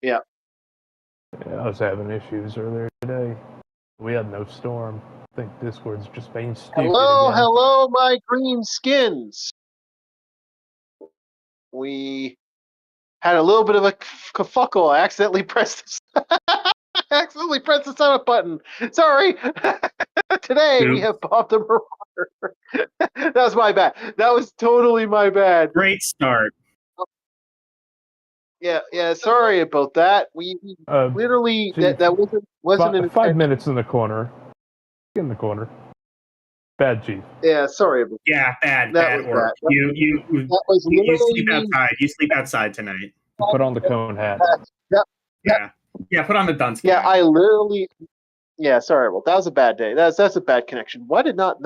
Yeah. Yeah, I was having issues earlier today. We had no storm. I think Discord's just being stupid again. Hello, my green skins. We had a little bit of a kerfuckle. I accidentally pressed the summit button. Sorry. Today we have Bob the Marauder. That was my bad. That was totally my bad. Great start. Yeah. Sorry about that. We literally Chief, that wasn't an 5 minutes in the corner. In the corner. Bad, Chief. Yeah, sorry about that. Yeah, bad work. Bad. You sleep outside. You sleep outside tonight. Put on the cone hat. Yeah. Put on the dunce. Yeah, I literally. Yeah, sorry. Well, that was a bad day. That's a bad connection. Why did not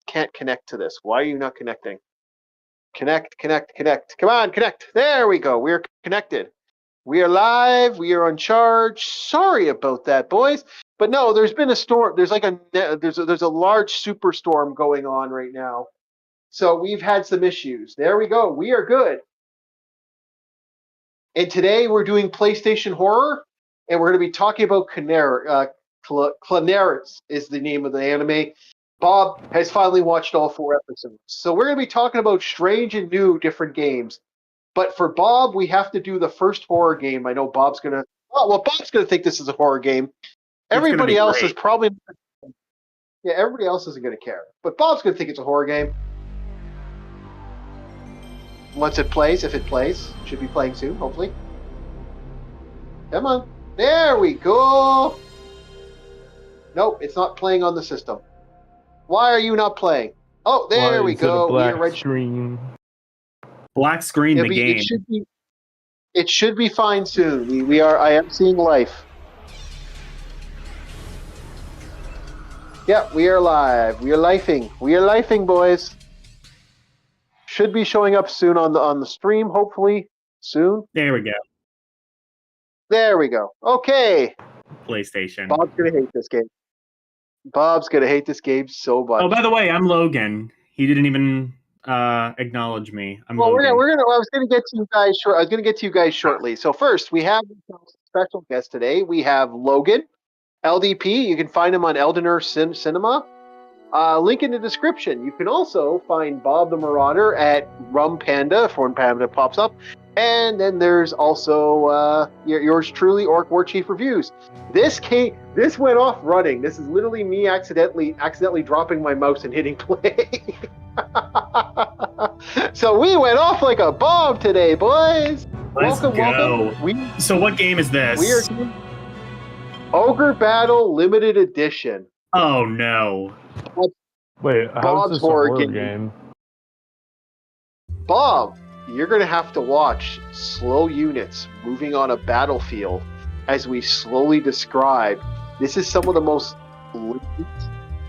can't connect to this? Why are you not connecting? Connect. Come on, connect. There we go. We're connected. We are live. We are on charge. Sorry about that, boys. But no, there's been a storm. There's like there's a large superstorm going on right now. So we've had some issues. There we go. We are good. And today we're doing PlayStation Horror, and we're going to be talking about Clanners is the name of the anime. Bob has finally watched all 4 episodes. So we're going to be talking about strange and new different games. But for Bob, we have to do the first horror game. I know Bob's going to... Bob's going to think this is a horror game. Everybody else is probably... Yeah, everybody else isn't going to care. But Bob's going to think it's a horror game. Once it plays, if it plays. Should be playing soon, hopefully. Come on. There we go. Nope, it's not playing on the system. Why are you not playing? Oh, there we go. Black screen. Black screen the game. It should be fine soon. I am seeing life. Yeah, we are live. We are lifing. We are lifing, boys. Should be showing up soon on the stream, hopefully. Soon. There we go. There we go. Okay. PlayStation. Bob's gonna hate this game. Bob's gonna hate this game so much. Oh, by the way, I'm Logan. He didn't even acknowledge me. Logan. I was gonna get to you guys short. I was gonna get to you guys shortly. So first, we have a special guest today. We have Logan, LDP. You can find him on Eldener Cinema. Link in the description. You can also find Bob the Marauder at Rum Panda if Rum Panda pops up. And then there's also yours truly, Orc War Chief Reviews. This went off running. This is literally me accidentally dropping my mouse and hitting play. So we went off like a bomb today, boys. Welcome. So what game is this? We are doing Ogre Battle Limited Edition. Oh no. Wait, how is this a horror game? Bob, you're going to have to watch slow units moving on a battlefield as we slowly describe. This is some of the most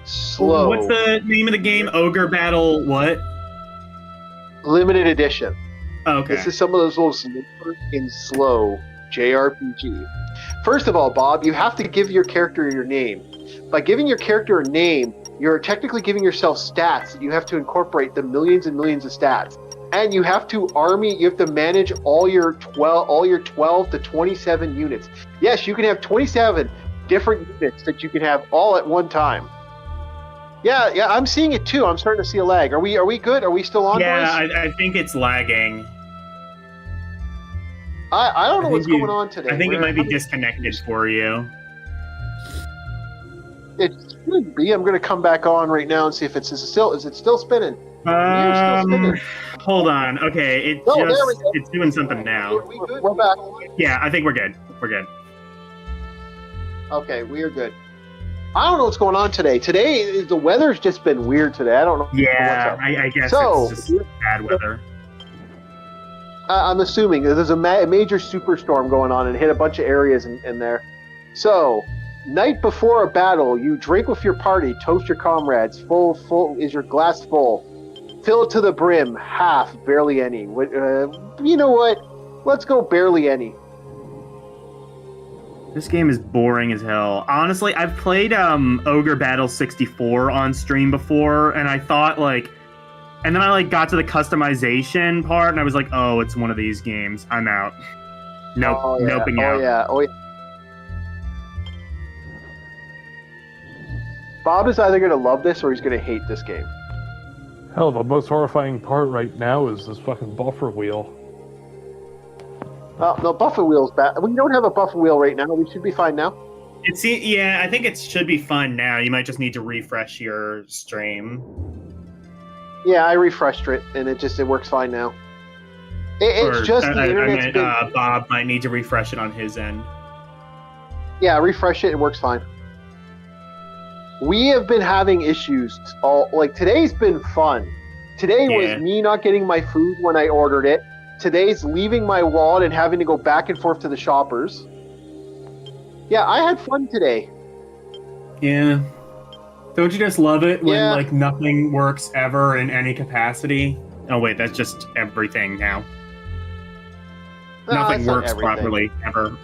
slow. What's the name of the game? Ogre Battle what? Limited Edition. Okay. This is some of those most in slow JRPG. First of all, Bob, you have to give your character your name. By giving your character a name, you're technically giving yourself stats. You have to incorporate the millions and millions of stats. And you have to manage all your 12 to 27 units. Yes, you can have 27 different units that you can have all at one time. Yeah, I'm seeing it too. I'm starting to see a lag. Are we good? Are we still on, boys? Yeah, I think it's lagging. I don't know what's going on today. I think it might be disconnected for you. It should be. I'm going to come back on right now and see if is it still spinning? Hold on. Okay, it's doing something now. We're back. Yeah, I think we're good. We're good. Okay, we are good. I don't know what's going on today. Today, the weather's just been weird today. I don't know. Yeah, I guess it's just bad weather. I'm assuming there's a major superstorm going on and hit a bunch of areas in there. So, night before a battle, you drink with your party, toast your comrades. Full is your glass full. Fill it to the brim, half, barely any. You know what? Let's go barely any. This game is boring as hell. Honestly, I've played Ogre Battle 64 on stream before, and I thought and then I got to the customization part, and I was like, oh, it's one of these games. I'm out. Nope. Oh yeah. Noping Oh out. yeah. Oh yeah. Bob is either gonna love this or he's gonna hate this game. Hell, the most horrifying part right now is this fucking buffer wheel. Oh no, buffer wheel's bad. We don't have a buffer wheel right now. We should be fine now. Yeah, I think it should be fun now. You might just need to refresh your stream. Yeah, I refreshed it and it works fine now. It's Or, just the internet's been. Bob might need to refresh it on his end. Yeah, refresh it. It works fine. We have been having issues today's been fun. Today was me not getting my food when I ordered it. Today's leaving my wallet and having to go back and forth to the shoppers. Yeah, I had fun today. Yeah. Don't you just love it when nothing works ever in any capacity? Oh wait, that's just everything now. No, nothing works properly ever.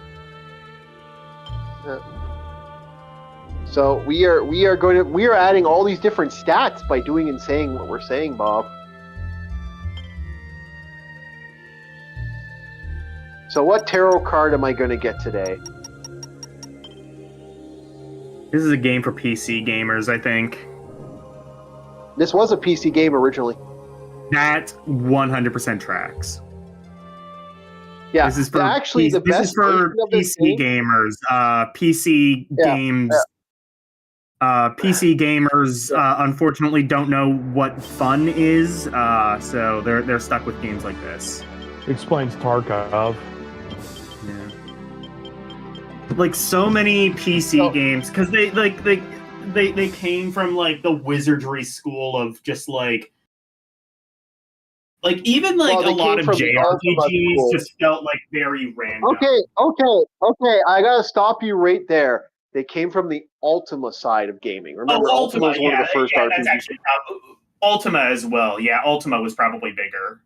So we are adding all these different stats by doing and saying what we're saying, Bob. So what tarot card am I going to get today? This is a game for PC gamers, I think. This was a PC game originally. That 100% tracks. Yeah, this is for actually the best. This is for PC gamers. PC games. PC gamers unfortunately don't know what fun is, so they're stuck with games like this. Explains Tarkov. Yeah. Like so many PC games, because they came from like the wizardry school of just even a lot of JRPGs just felt like very random. Okay. I gotta stop you right there. They came from the Ultima side of gaming. Remember, Ultima was one of the first RPGs. That's actually Ultima as well. Yeah, Ultima was probably bigger.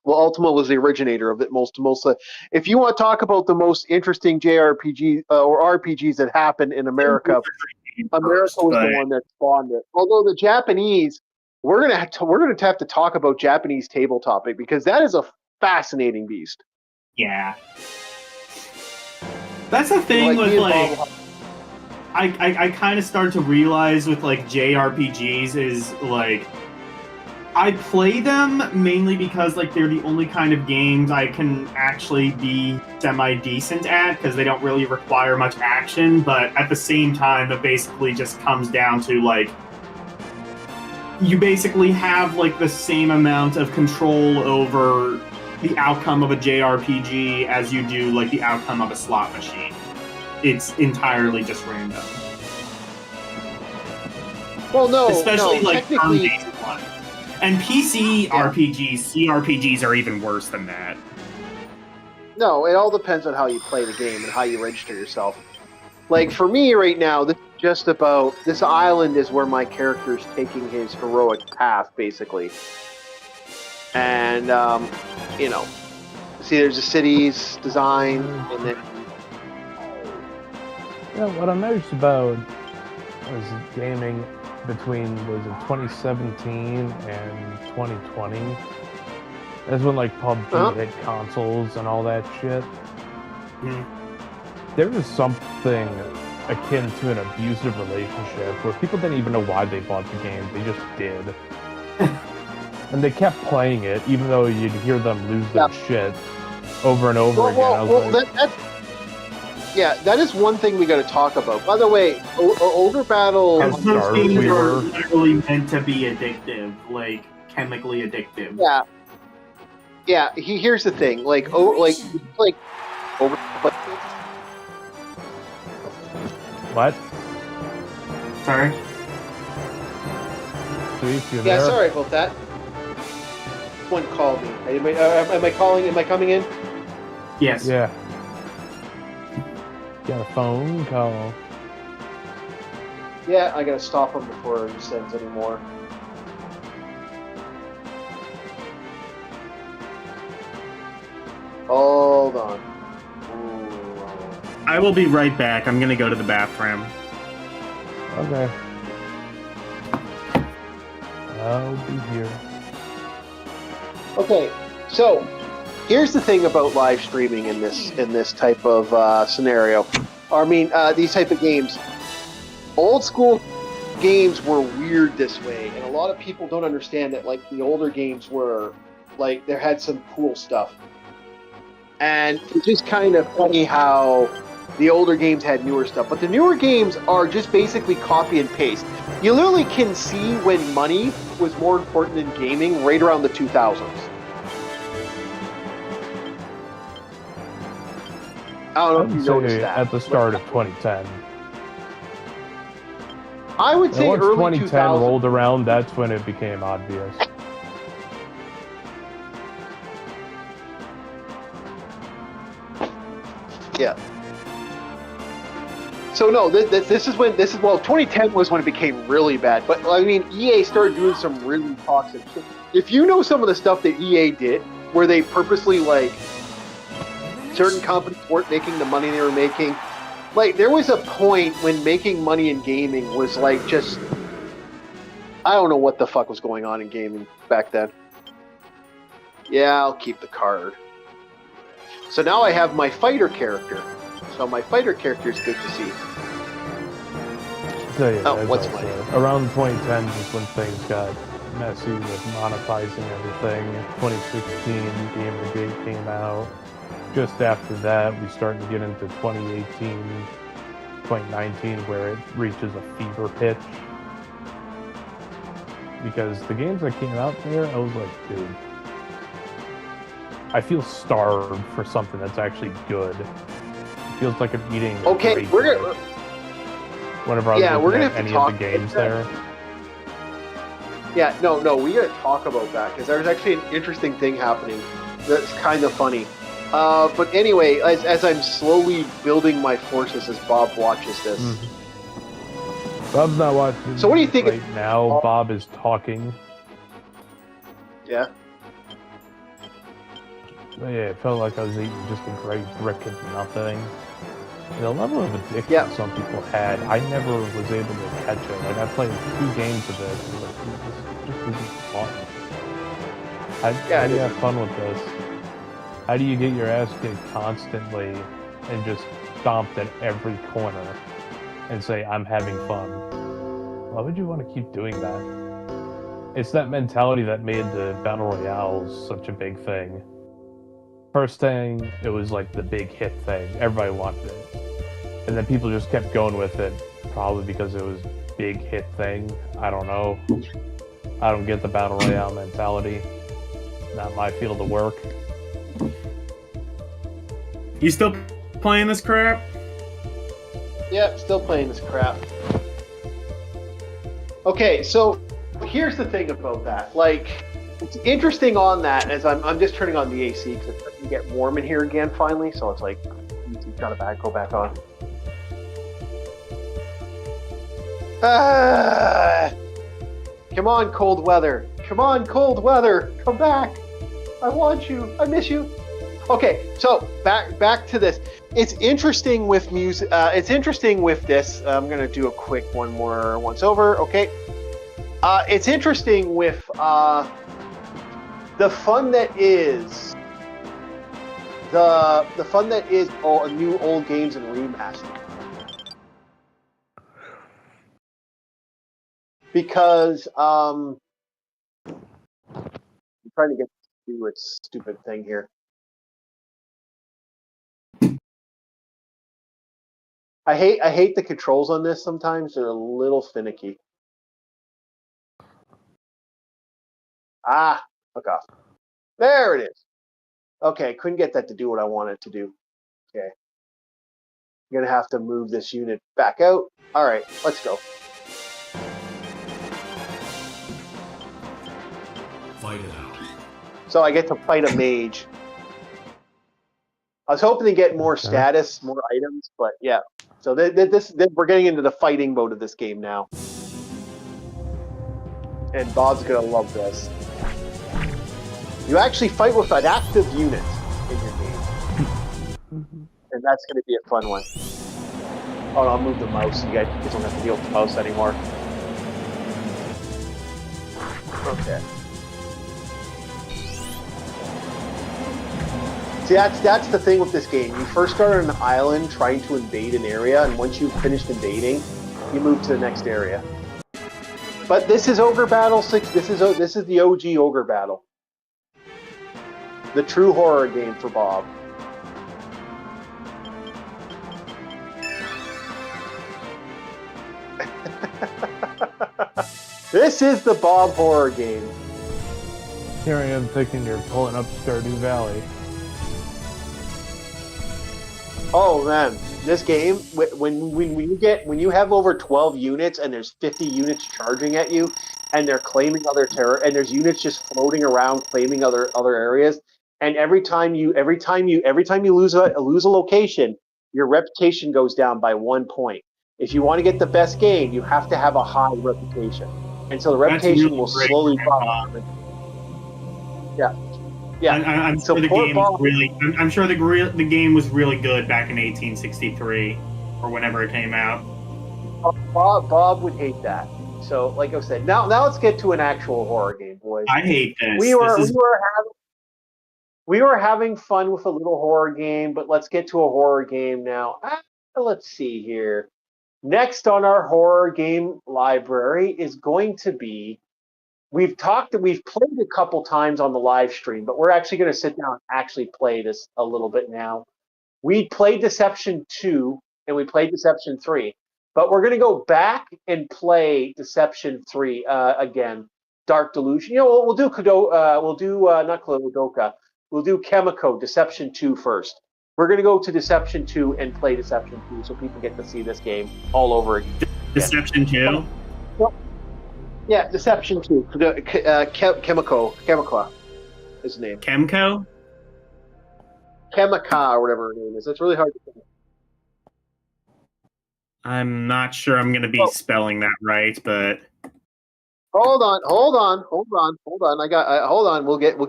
Well, Ultima was the originator of it. Most. If you want to talk about the most interesting JRPG or RPGs that happened in America, America was the one that spawned it. Although the Japanese, we're gonna have to talk about Japanese tabletop because that is a fascinating beast. Yeah. That's the thing with I kind of start to realize with JRPGs is I play them mainly because they're the only kind of games I can actually be semi-decent at because they don't really require much action, but at the same time it basically just comes down to you basically have the same amount of control over the outcome of a JRPG as you do the outcome of a slot machine. It's entirely just random. Well, no, especially technically... turn-based one. And PC RPGs, CRPGs are even worse than that. No, it all depends on how you play the game and how you register yourself. For me right now, this island is where my character's taking his heroic path, basically. And, see, there's the cities, design, and then... Yeah, what I noticed about was gaming between, 2017 and 2020. That's when, PUBG hit consoles and all that shit. Mm-hmm. There was something akin to an abusive relationship where people didn't even know why they bought the game. They just did. And they kept playing it, even though you'd hear them lose their shit over and over again. That is one thing we got to talk about. By the way, Ogre Battle... Because those games are literally meant to be addictive, chemically addictive. Yeah. Yeah, here's the thing. Over... What? Sorry? Yeah, sorry about that. One called me. Am I coming in? Yes. Yeah. Got a phone call. Yeah, I gotta stop him before he sends any more. Hold on. I will be right back. I'm gonna go to the bathroom. Okay. I'll be here. Okay, so Here's the thing about live streaming in this type of scenario. I mean, these type of games. Old school games were weird this way, and a lot of people don't understand that. Like the older games were, like there had some cool stuff, and it's just kind of funny how the older games had newer stuff, but the newer games are just basically copy and paste. You literally can see when money was more important than gaming right around the 2000s. I don't know if you noticed that. At the start of 2010. I would say once early 2010 2000s. rolled around, that's when it became obvious. Yeah. So no, this is 2010 was when it became really bad. But I mean, EA started doing some really toxic shit. If you know some of the stuff that EA did, where they purposely like certain companies weren't making the money they were making. Like there was a point when making money in gaming was like just, I don't know what the fuck was going on in gaming back then. Yeah, I'll keep the card. So now I have my fighter character. So my fighter character is good to see. So yeah, Oh, what's mine? Around 2010 is when things got messy with monetizing everything. 2016, Gamergate came out. Just after that, we started to get into 2018, 2019, where it reaches a fever pitch. Because the games that came out there, I was like, dude, I feel starved for something that's actually good. It feels like I'm eating. Okay, we're gonna. Whenever I was looking at any of the games there. Yeah, no, we gotta talk about that because there's actually an interesting thing happening that's kind of funny. But anyway, as I'm slowly building my forces as Bob watches this. Bob's not watching. So what do you think right now? Bob is talking. Yeah. But yeah, it felt like I was eating just a great brick of nothing. The level of addiction some people had, I never was able to catch it. Like I played 2 games of this, and like, this just isn't fun. How do you have fun with this? How do you get your ass kicked constantly and just stomped at every corner and say, I'm having fun? Why would you want to keep doing that? It's that mentality that made the Battle Royales such a big thing. First thing, it was like the big hit thing. Everybody wanted it. And then people just kept going with it, probably because it was big hit thing. I don't know. I don't get the Battle Royale mentality. Not my field of work. You still playing this crap? Yep, still playing this crap. Okay, so here's the thing about that. Like, it's interesting on that as I'm just turning on the AC because it's starting to get warm in here again finally. So it's like, trying to go back on. Come on, cold weather. Come on, cold weather. Come back. I want you. I miss you. Okay, so back to this. It's interesting with music. It's interesting with this. I'm gonna do a quick one more once over. Okay. It's interesting with the fun that is the fun that is new old games and remastered. Because I'm trying to get to its stupid thing here. I hate the controls on this sometimes. They're a little finicky. Fuck off. There it is. Okay, couldn't get that to do what I wanted to do. Okay. I'm gonna have to move this unit back out. Alright, let's go. Fight it out. So I get to fight a mage. I was hoping to get more status, more items, but yeah. So we're getting into the fighting mode of this game now. And Bob's gonna love this. You actually fight with an active unit in your game. And that's gonna be a fun one. Oh, I'll move the mouse so you guys don't have to deal with the mouse anymore. Okay. See, that's the thing with this game. You first start on an island trying to invade an area, and once you've finished invading, you move to the next area. But this is Ogre Battle 6. This is the OG Ogre Battle. The true horror game for Bob. This is the Bob horror game. Here I am thinking you're pulling up Stardew Valley. Oh man, this game when you have over 12 units and there's 50 units charging at you, and they're claiming other and there's units just floating around claiming other areas, and every time you lose a location, your reputation goes down by 1 point. If you want to get the best game, you have to have a high reputation, and so the reputation really will slowly drop. Yeah. Yeah, I'm sure the game was really. I'm sure the game was really good back in 1863 or whenever it came out. Bob would hate that. So, like I said, now let's get to an actual horror game, boys. I hate this. We were having fun with a little horror game, but let's get to a horror game now. Let's see here. Next on our horror game library is going to be. We've played a couple times on the live stream, but we're actually going to sit down and actually play this a little bit now. We played Deception 2 and we played Deception 3, but we're going to go back and play Deception 3 again. Dark Delusion. We'll do not Kudoka. We'll do Chemico Deception 2 first. We're going to go to Deception 2 and play Deception 2 so people get to see this game all over again. Deception 2? Yeah, Deception 2. Chemico is his name. Chemco? Chemica, or whatever her name is. It's really hard to say. I'm not sure I'm going to be spelling that right, but hold on. Hold on. We'll get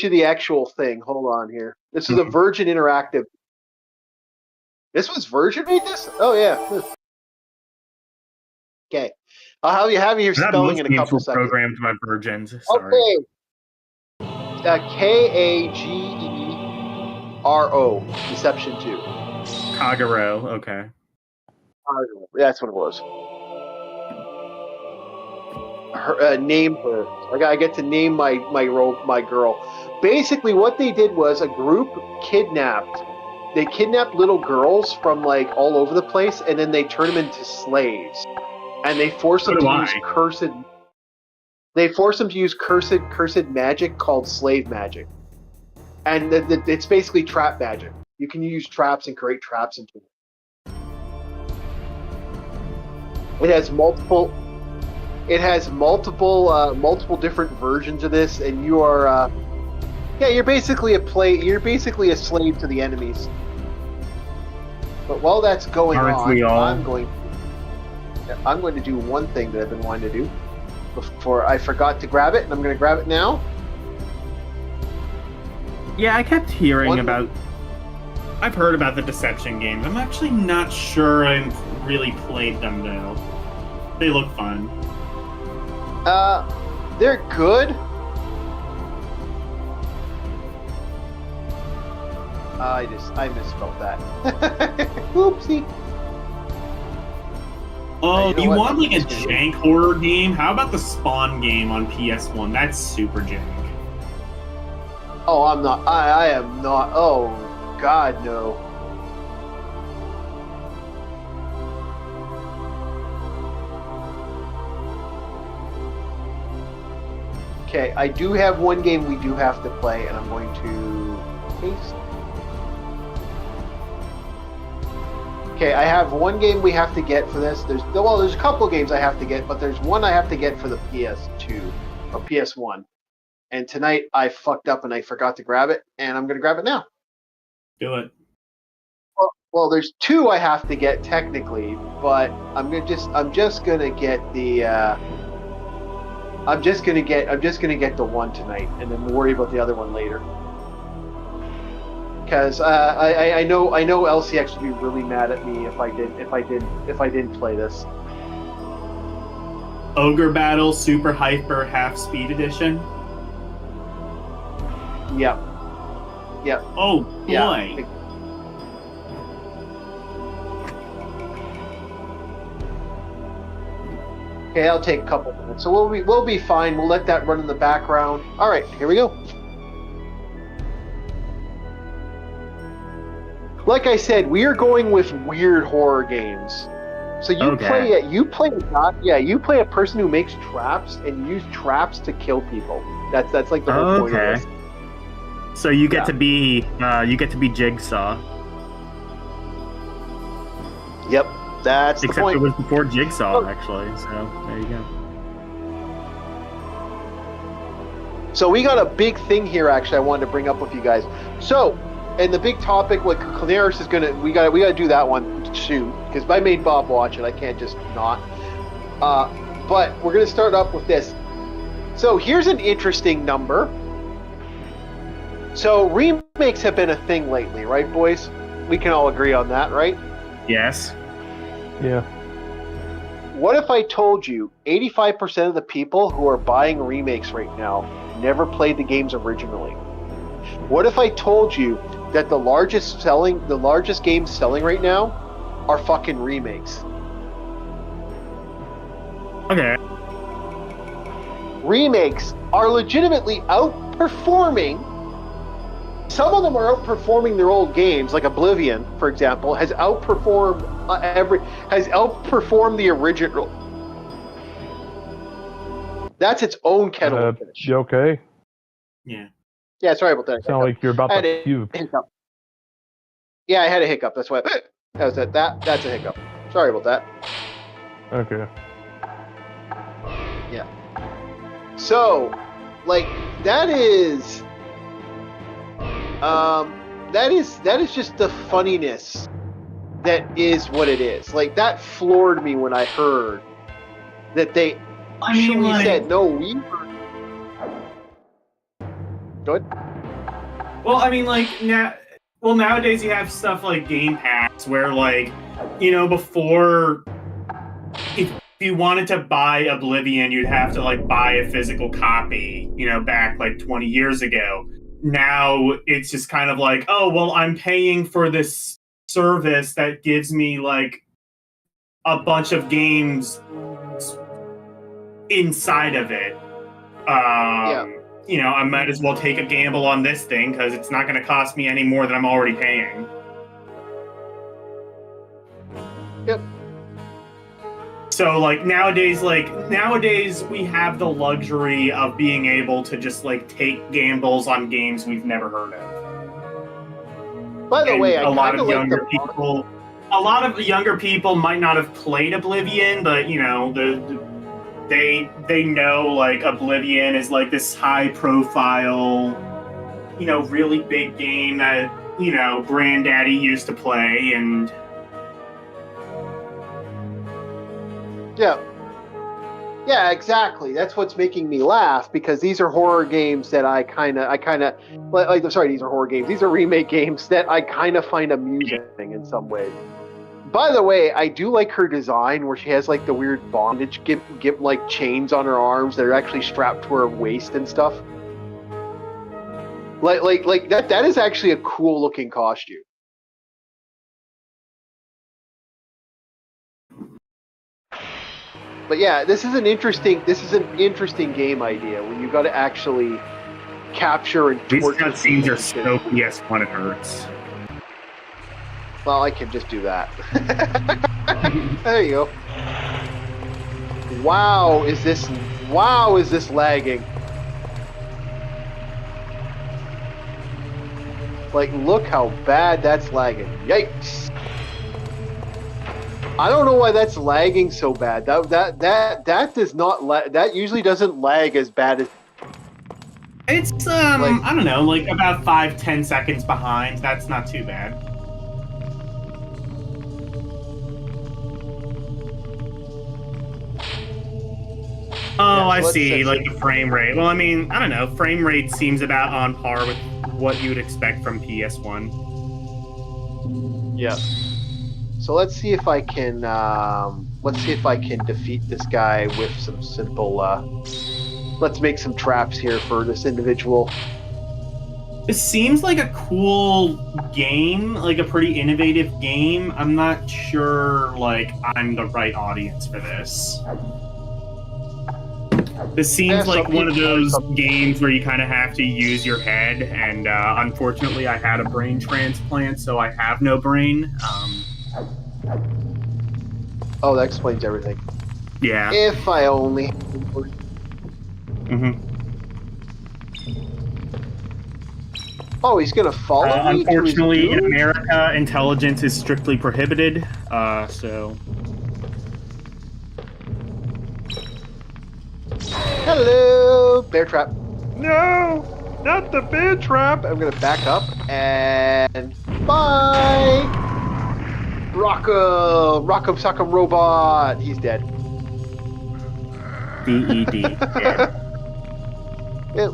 you the actual thing. Hold on here. This is a Virgin Interactive. This was Virgin made this? Oh yeah. Okay, I'll have you spelling in a couple seconds. Programmed by virgins. Sorry. Okay. Kagero, Deception 2. Kagero, okay. That's what it was. Name her. I get to name my girl. Basically, what they did was a group kidnapped. They kidnapped little girls from like all over the place, and then they turned them into slaves. And they force them to use cursed. They force them to use cursed magic called slave magic, and it's basically trap magic. You can use traps and create traps into it. It has multiple different versions of this, and you are you're basically a slave to the enemies. But while that's going on, I'm going to do one thing that I've been wanting to do before I forgot to grab it, and I'm going to grab it now. Yeah, I kept hearing I've heard about the Deception games. I'm actually not sure I've really played them, though. They look fun. They're good. I misspelled that. Oopsie. Oh, you want like a jank horror game? How about the Spawn game on PS1? That's super jank. Oh, I'm not. I am not. Oh, God, no. Okay, I do have one game we do have to play, and I'm going to paste. Okay, I have one game we have to get for this. There's a couple of games I have to get, but there's one I have to get for the PS2 or PS1. And tonight I fucked up and I forgot to grab it, and I'm gonna grab it now. Do it. Well, there's two I have to get technically, but I'm just gonna get the one tonight, and then we'll worry about the other one later. Because I know LCX would be really mad at me if I didn't play this. Ogre Battle Super Hyper Half Speed Edition. Yep. Yep. Oh boy. Yeah. Okay, I'll take a couple minutes. So we'll be fine. We'll let that run in the background. All right, here we go. Like I said, we are going with weird horror games. So you play a person who makes traps and use traps to kill people. That's like the whole point of this. So you get to be Jigsaw. Yep, that's Except the point. it was before Jigsaw, actually. So there you go. So we got a big thing here. Actually, I wanted to bring up with you guys. So, and the big topic, what Canaris is gonna, we gotta do that one soon because I made Bob watch it. I can't just not. But we're gonna start up with this. So here's an interesting number. So remakes have been a thing lately, right, boys? We can all agree on that, right? Yes. Yeah. What if I told you 85% of the people who are buying remakes right now never played the games originally? What if I told you that the largest games selling right now are fucking remakes? Okay. Remakes are legitimately outperforming. Some of them are outperforming their old games, like Oblivion, for example, has outperformed the original. That's its own kettle of fish. You okay? Yeah. Yeah, sorry about that. Sound like you're about to puke. Hiccup. Yeah, I had a hiccup. That's why. That's a hiccup. Sorry about that. Okay. Yeah. So, like, that is just the funniness that is what it is. Like, that floored me when I heard that they actually said, no, we were... Go ahead. Well, I mean, like, nowadays you have stuff like Game Pass where, like, you know, before, if you wanted to buy Oblivion, you'd have to, like, buy a physical copy, you know, back, like, 20 years ago. Now it's just kind of like, oh, well, I'm paying for this service that gives me, like, a bunch of games inside of it. You know, I might as well take a gamble on this thing because it's not going to cost me any more than I'm already paying. Yep. So, like, nowadays we have the luxury of being able to just, like, take gambles on games we've never heard of. By the way, a lot of younger people might not have played Oblivion, but, you know, they know, like, Oblivion is, like, this high-profile, you know, really big game that, you know, Granddaddy used to play, and... Yeah, exactly. That's what's making me laugh, because these are horror games that I kind of, these are horror games. These are remake games that I kind of find amusing in some ways. By the way, I do like her design where she has, like, the weird bondage, like, chains on her arms that are actually strapped to her waist and stuff. Like that is actually a cool looking costume. But yeah, this is an interesting game idea where you got to actually capture and These torture cutscenes people. are so PS1 it hurts. Well, I can just do that. There you go. Wow, is this lagging? Like, look how bad that's lagging. Yikes. I don't know why that's lagging so bad. That does not that usually doesn't lag as bad as. It's I don't know, like about 5-10 seconds behind. That's not too bad. Oh, I see. Like the frame rate. Well, I mean, I don't know. Frame rate seems about on par with what you would expect from PS1. Yeah. So let's see if I can defeat this guy with some simple. Let's make some traps here for this individual. This seems like a cool game, like a pretty innovative game. I'm not sure, like, I'm the right audience for this. This seems like one of those games where you kind of have to use your head, and unfortunately I had a brain transplant, so I have no brain. Oh, that explains everything. Yeah. If I only... Mm-hmm. Oh, he's gonna follow me? Unfortunately, in America, intelligence is strictly prohibited, so... Hello! Bear trap. No! Not the bear trap! I'm gonna back up, and... Bye! Rock'em Sock'em Robot! He's dead. D-E-D. Yeah. Yep.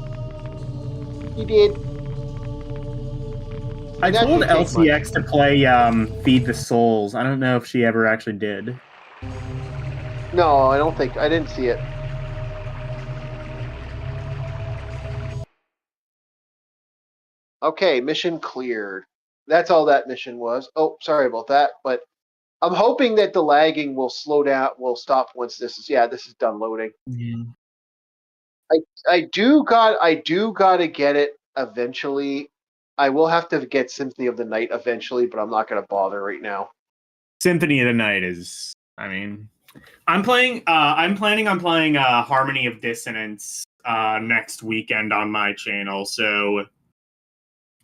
He did. I told LCX to play Feed the Souls. I don't know if she ever actually did. No, I don't think... I didn't see it. Okay, mission cleared. That's all that mission was. Oh, sorry about that, but I'm hoping that the lagging will slow down, will stop once this is... Yeah, this is done loading. Yeah. I do gotta get it eventually. I will have to get Symphony of the Night eventually, but I'm not gonna bother right now. Symphony of the Night is... I mean... I'm planning on playing Harmony of Dissonance next weekend on my channel, so...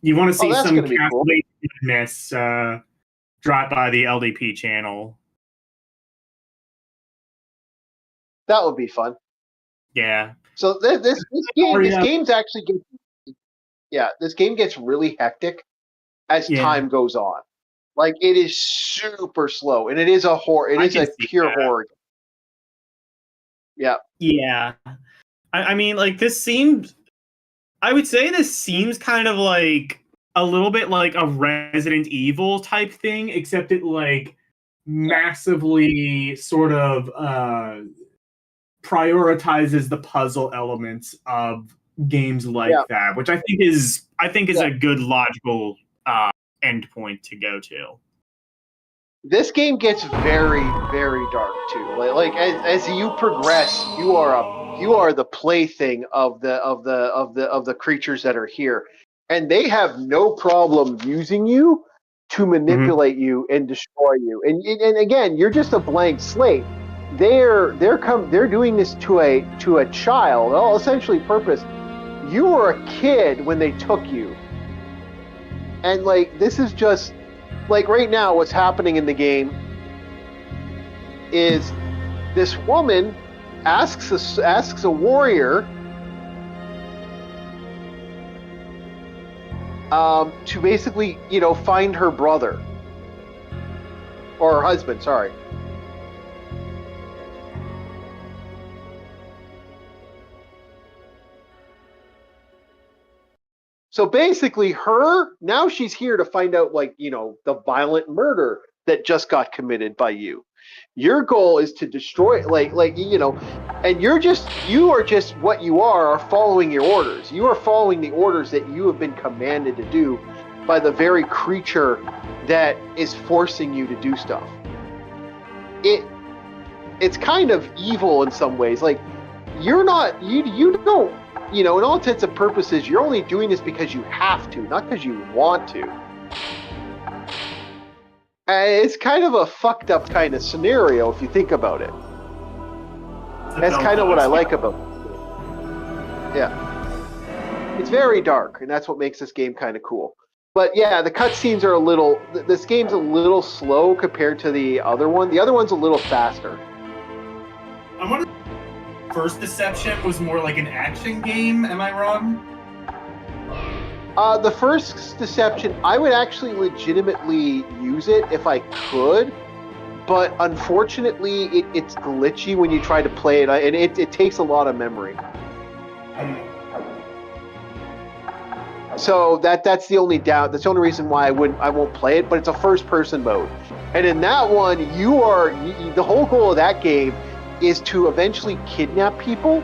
You want to see some Castlevania goodness, drop by the LDP channel. That would be fun. Yeah. So this game gets really hectic as time goes on. Like, it is super slow, and it is a horror. It is a pure horror. Yeah. Yeah. I mean, like, this seems... I would say this seems kind of like a little bit like a Resident Evil type thing, except it, like, massively sort of prioritizes the puzzle elements of games like that, which I think is a good logical endpoint to go to. This game gets very, very dark too. Like as you progress, you are the plaything of the creatures that are here, and they have no problem using you to manipulate you and destroy you. And again, you're just a blank slate. They're doing this to a child. Well, essentially, purpose. You were a kid when they took you, and like this is just like right now. What's happening in the game is this woman asks a warrior to basically, find her brother or her husband. Sorry. So basically, now she's here to find out, like, the violent murder that just got committed by you. Your goal is to destroy, and you are just what you are following your orders. You are following the orders that you have been commanded to do by the very creature that is forcing you to do stuff. It's kind of evil in some ways. Like, you don't, in all intents and purposes, you're only doing this because you have to, not because you want to. It's kind of a fucked up kind of scenario if you think about it. That's kind of what I like about it. Yeah. It's very dark, and that's what makes this game kind of cool. But yeah, the cutscenes are this game's a little slow compared to the other one. The other one's a little faster. I wonder if First Deception was more like an action game, am I wrong? The First Deception, I would actually legitimately use it if I could, but unfortunately, it's glitchy when you try to play it, and it takes a lot of memory. So that's the only doubt. That's the only reason why I won't play it. But it's a first-person mode, and in that one, the whole goal of that game is to eventually kidnap people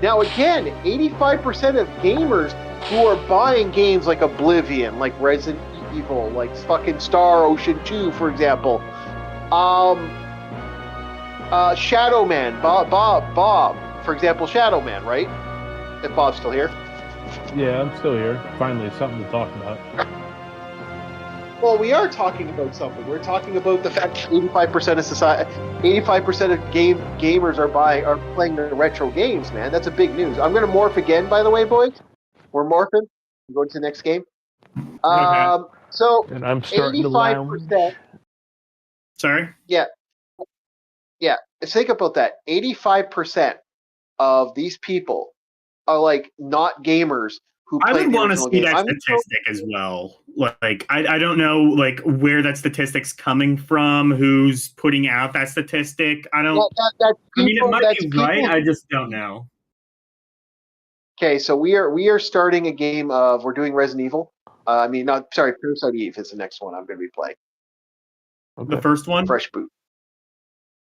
Now again, 85% of gamers who are buying games like Oblivion, like Resident Evil, like fucking Star Ocean 2, for example, Shadow Man, Bob, for example, Shadow Man, right? If Bob's still here. Yeah, I'm still here. Finally, something to talk about. Well, we are talking about something. We're talking about the fact that 85% of society, 85% of gamers are playing the retro games. Man, that's a big news. I'm going to morph again, by the way, boys. We're morphing. We're going to the next game. Okay. So, And I'm starting 85%. to Sorry? Yeah. Think about that. 85% of these people are like not gamers who I play would the want to original see game. that statistic as well. Like, I don't know, like, where that statistic's coming from, who's putting out that statistic. I don't. That's I mean, it people- might that's be people- right. I just don't know. Okay, so we are starting a game of we're doing Resident Evil. Parasite Eve is the next one I'm going to be playing. Okay. The first one? Fresh boot.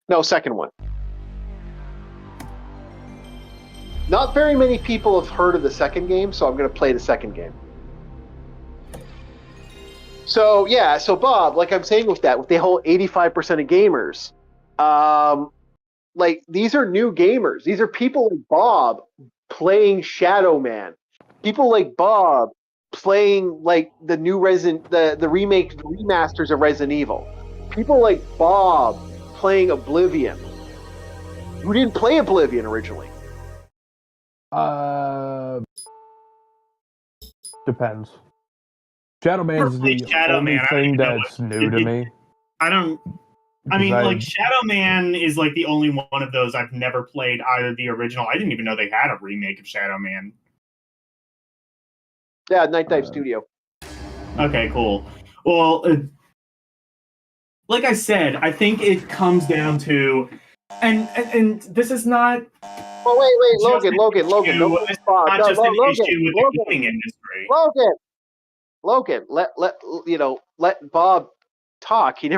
No, second one. Not very many people have heard of the second game, so I'm going to play the second game. So yeah, so Bob, like I'm saying with the whole 85% of gamers, like these are new gamers. These are people like Bob playing Shadow Man. People like Bob playing like the new the remasters of Resident Evil. People like Bob playing Oblivion. Who didn't play Oblivion originally? Depends. Shadow Man's the Shadow only Man, I don't thing even know that's what- new to me. I don't. I mean, like, Shadow Man is like the only one of those I've never played either the original. I didn't even know they had a remake of Shadow Man. Yeah, Night Dive Studio. Okay, cool. Well, like I said, I think it comes down to, and this is not. Well, wait, just Logan. No, It's Bob, not no, just an Logan, issue with Logan, the gaming industry. Logan. Let Bob talk. He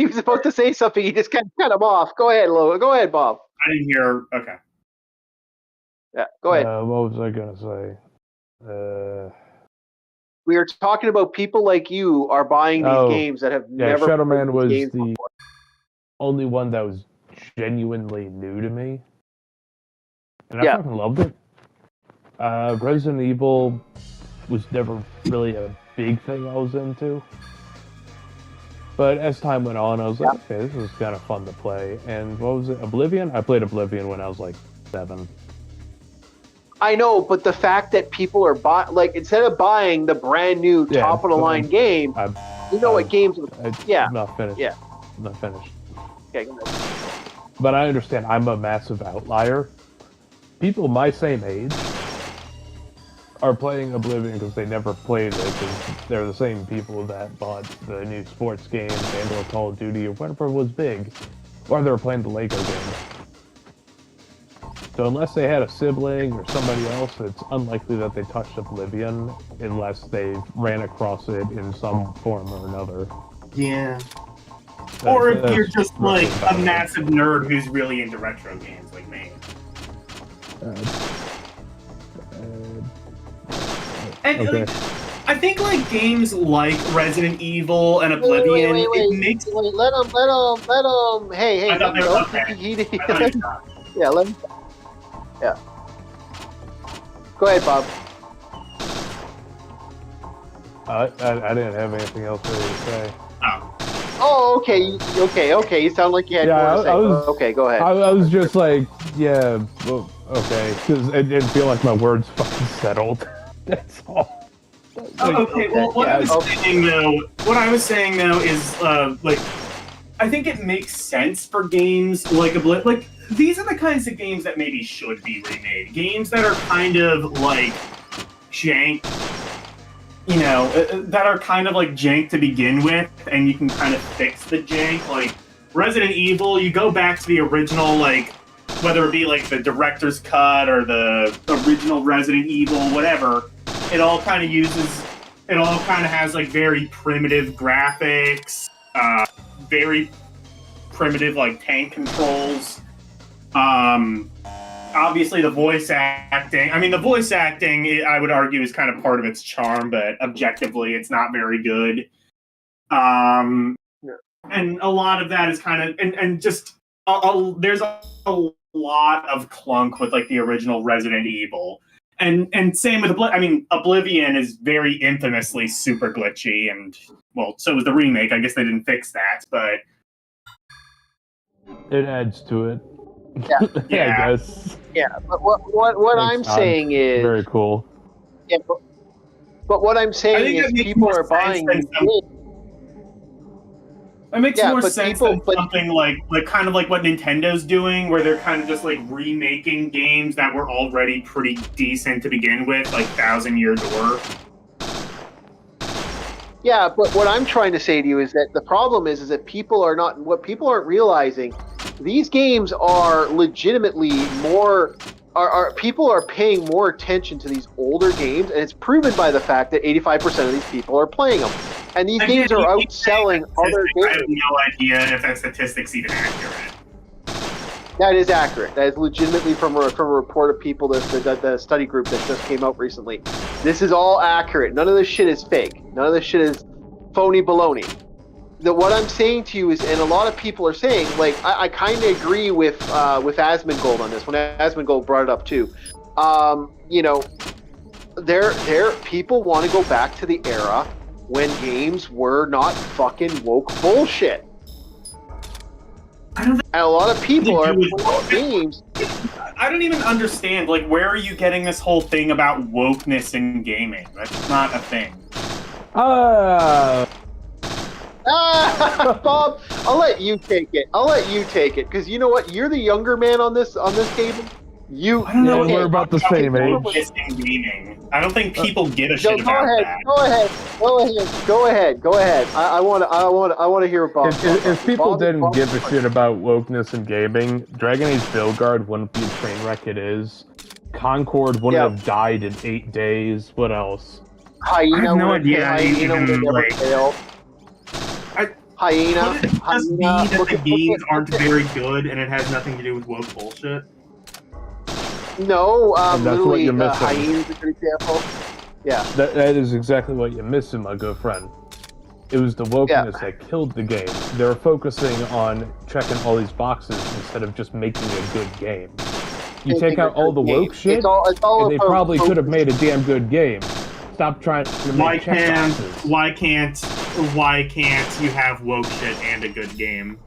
was about to say something. He just cut him off. Go ahead, Logan. Go ahead, Bob. I didn't hear. Okay. Yeah, go ahead. What was I gonna say? We are talking about people like you are buying these games that have never. Shadow played Man these was games the before. only one that was genuinely new to me, and Yeah. I fucking loved it. Resident Evil was never really a big thing I was into, but as time went on, I was like, okay, this is kind of fun to play. And what was it? Oblivion? I played Oblivion when I was like 7. I know, but the fact that people are instead of buying the brand new top of the line game, what games? I'm not finished. Yeah. I'm not finished. Okay, go ahead. But I understand I'm a massive outlier. People my same age are playing Oblivion because they never played it, because they're the same people that bought the new sports games and or Call of Duty or whatever was big, or they were playing the Lego games. So unless they had a sibling or somebody else, it's unlikely that they touched Oblivion unless they ran across it in some form or another. Yeah. Or if you're just roughly like about a it. massive nerd who's really into retro games like me. And Okay. like, I think like games like Resident Evil and Oblivion, Wait. it makes. Let him. Hey. I thought they were don't- okay. he- I thought it was- Yeah, let him. Yeah. Go ahead, Bob. I didn't have anything else really to say. Oh. Oh, okay. You sound like you had Yeah, more to say. I was- Okay, go ahead. I was just like, yeah, well, okay, because it didn't feel like my words fucking settled. That's all. Okay, well, what I was saying though is like, I think it makes sense for games like like these are the kinds of games that maybe should be remade. Games that are kind of like jank, that are kind of like jank to begin with, and you can kind of fix the jank. Like Resident Evil, you go back to the original, like whether it be like the director's cut or the original Resident Evil, whatever. It all kind of has like very primitive graphics, very primitive like tank controls. obviously the voice acting. I mean, the voice acting, I would argue, is kind of part of its charm, but objectively, it's not very good. And a lot of that is kind of and just there's a lot of clunk with like the original Resident Evil. And same with Oblivion is very infamously super glitchy, and well, so was the remake. I guess they didn't fix that, but it adds to it. Yeah. I guess. Yeah, but what I'm saying is very cool. Yeah, but what I'm saying is people are buying. It makes more sense than something like kind of like what Nintendo's doing, where they're kind of just like remaking games that were already pretty decent to begin with, like Thousand Year Door. Yeah, but what I'm trying to say to you is that the problem is that people aren't realizing these games are legitimately more. People are paying more attention to these older games, and it's proven by the fact that 85% of these people are playing them. And these games are outselling other games. I have no idea if that statistic's even accurate. That is accurate. That is legitimately from a report of people the study group that just came out recently. This is all accurate. None of this shit is fake. None of this shit is phony baloney. What I'm saying to you is, and a lot of people are saying, like, I kind of agree with Asmongold on this. When Asmongold brought it up too, you know, people want to go back to the era when games were not fucking woke bullshit. And a lot of people are playing games. I don't even understand. Like, where are you getting this whole thing about wokeness in gaming? That's not a thing. Bob, I'll let you take it. Because you know what? You're the younger man on this table. I don't know. We're about the same age. Gaming. I don't think people give a shit about that. Go ahead. I want to hear Bob. If people didn't give a shit about wokeness in gaming, Dragon Age Veilguard wouldn't be the train wreck it is. Concord wouldn't have died in 8 days. What else? Hyena, I have no idea. Hyena would have never failed. Hyena. Could it just be that the games aren't very good and it has nothing to do with woke bullshit? No, that's what you're missing. Hyena is a good example. Yeah. That is exactly what you're missing, my good friend. It was the wokeness that killed the game. They were focusing on checking all these boxes instead of just making a good game. You take out all the woke shit, and they probably could have made a damn good game. Stop trying to make check boxes. Why can't you have woke shit and a good game?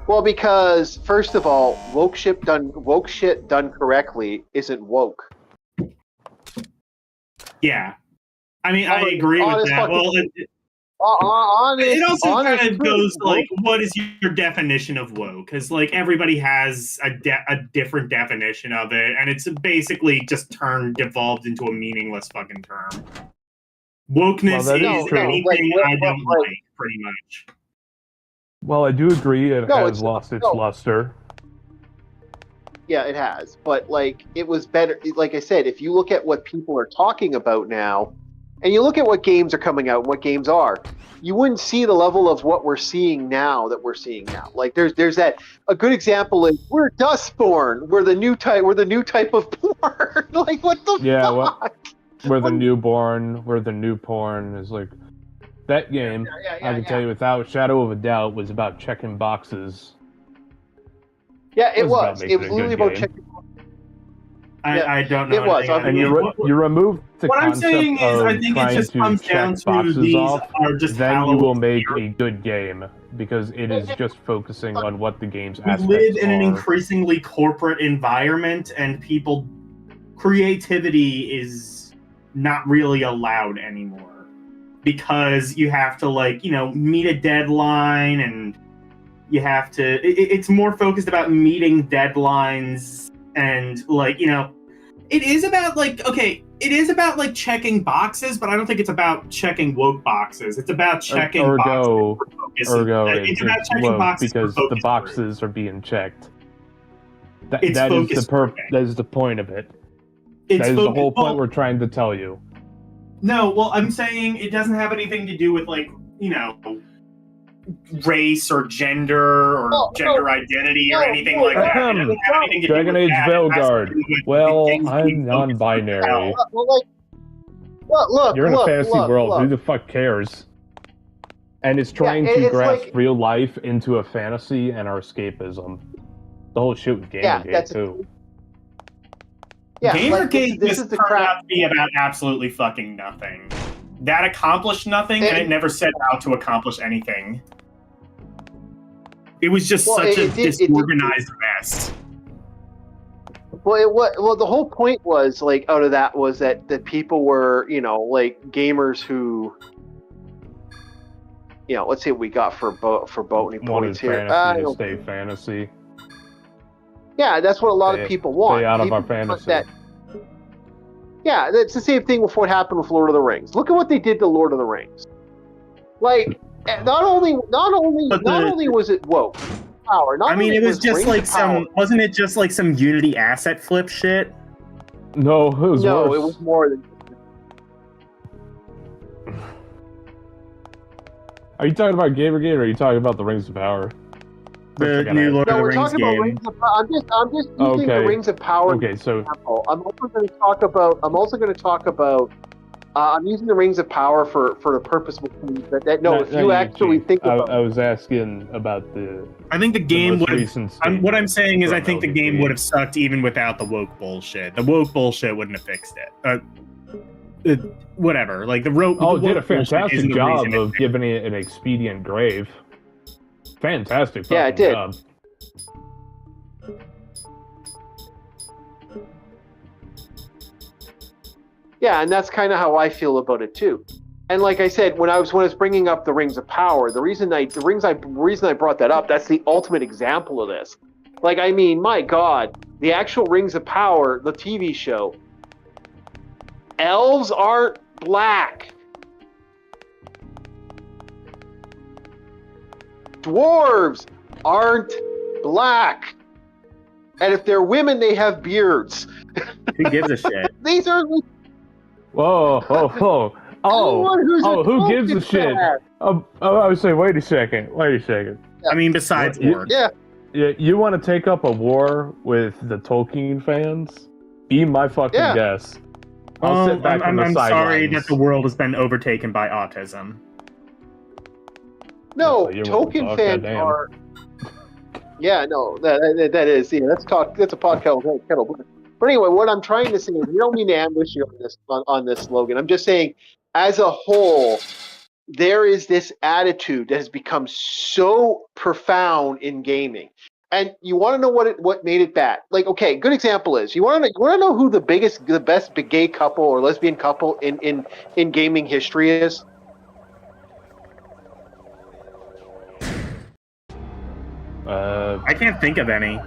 Well, because first of all, woke shit done correctly isn't woke. Yeah, I mean, I agree with that. Well, it also kind of goes like, what is your definition of woke? Because like everybody has a different definition of it, and it's basically just devolved into a meaningless fucking term. Wokeness is anything I don't like, pretty much. Well, I do agree it has lost its luster. Yeah, it has. But, like, it was better. Like I said, if you look at what people are talking about now, and you look at what games are coming out and what games are, you wouldn't see the level of what we're seeing now that we're seeing now. Like, there's that. A good example is we're Dustborn. We're the new type of porn. Like, what the fuck? We're the newborn. We're the new porn. Is like that game. I can tell you without shadow of a doubt was about checking boxes. Yeah, it was. It was literally about checking. I don't know. It was. And you remove the what concept I'm saying is, I think it just comes down to these are just then you will make a good game because it is just focusing on what the game's aspects are. We live in an increasingly corporate environment, and creativity is not really allowed anymore because you have to meet a deadline, and you have to. It's more focused about meeting deadlines. And it is about checking boxes, but I don't think it's about checking woke boxes. It's about checking boxes. It's about checking boxes because the boxes are being checked. That is the point of it. That is the whole point we're trying to tell you. No, well, I'm saying it doesn't have anything to do with race or gender or gender identity or anything like that. It doesn't have anything to do Dragon with Age that. It has to Veilguard. do with Well, things I'm being focused on non-binary. hell. Look, You're in a fantasy world. look. Who the fuck cares? And it's trying Yeah, to it's grasp like- real life into a fantasy and our escapism. The whole shit with Gamergate, too. Yeah, Gamergate this just is the turned crap. out to be about absolutely fucking nothing. That accomplished nothing, and it never set out to accomplish anything. It was just such a disorganized mess. Well, the whole point was like out of that was that people were, like gamers who, let's see what we got for Botany points here. Fantasy to stay fantasy. Yeah, that's what a lot of people want. Stay out of people our fantasy. Yeah, that's the same thing with what happened with Lord of the Rings. Look at what they did to Lord of the Rings. Like, not only was it woke power. I mean, it was just like wasn't it just like some Unity asset flip shit? No, it was worse. It was more than. Are you talking about Gamergate or are you talking about the Rings of Power? The new Lord of the Rings game. Rings of Power. I'm just using the Rings of Power. Okay, so example. I'm also going to talk about. I'm using the Rings of Power for the purpose of if you actually think about I was asking about the. I think the game would have. What I'm saying is, I think the game would have sucked even without the woke bullshit. The woke bullshit wouldn't have fixed it. Whatever. Like the did a fantastic job of giving it an expedient grave. Fantastic. Yeah, it did. Job. Yeah, and that's kind of how I feel about it too. And like I said, when I was bringing up the Rings of Power, the reason I brought that up, that's the ultimate example of this. Like, I mean, my God, the actual Rings of Power, the TV show, elves aren't black. Dwarves aren't black. And if they're women, they have beards. Who gives a shit? These are... Whoa. Who gives a shit? I would say, wait a second. Yeah. I mean, besides orcs. Yeah. You want to take up a war with the Tolkien fans? Be my fucking guest. I'll sit back on the sidelines. I'm sorry that the world has been overtaken by autism. No, Tolkien fans are. Yeah, no, that is. Yeah, that's a podcast kettle. But anyway, what I'm trying to say is, we don't mean to ambush you on this slogan. I'm just saying, as a whole, there is this attitude that has become so profound in gaming. And you want to know what made it bad? Like, okay, good example is you want to know who the best gay couple or lesbian couple in gaming history is? I can't think of any.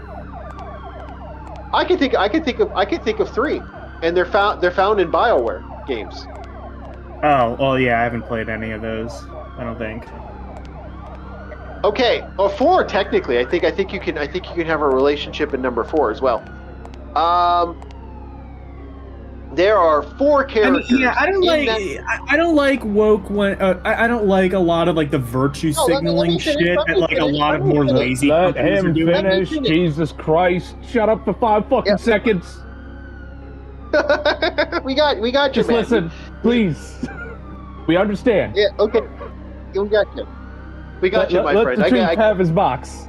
I can think of three, and they're found in BioWare games. Oh, well, yeah, I haven't played any of those. I don't think. Okay, or four technically. I think you can have a relationship in number 4 as well. There are 4 characters. I mean, yeah, I don't like woke when I don't like a lot of like the virtue signaling shit that like a lot of more lazy. Let him finish. Jesus Christ! Shut up for 5 fucking seconds. we got you. Just man. listen, please. We understand. Yeah. Okay. We got you. We got you, my friend. Let the chief have his box.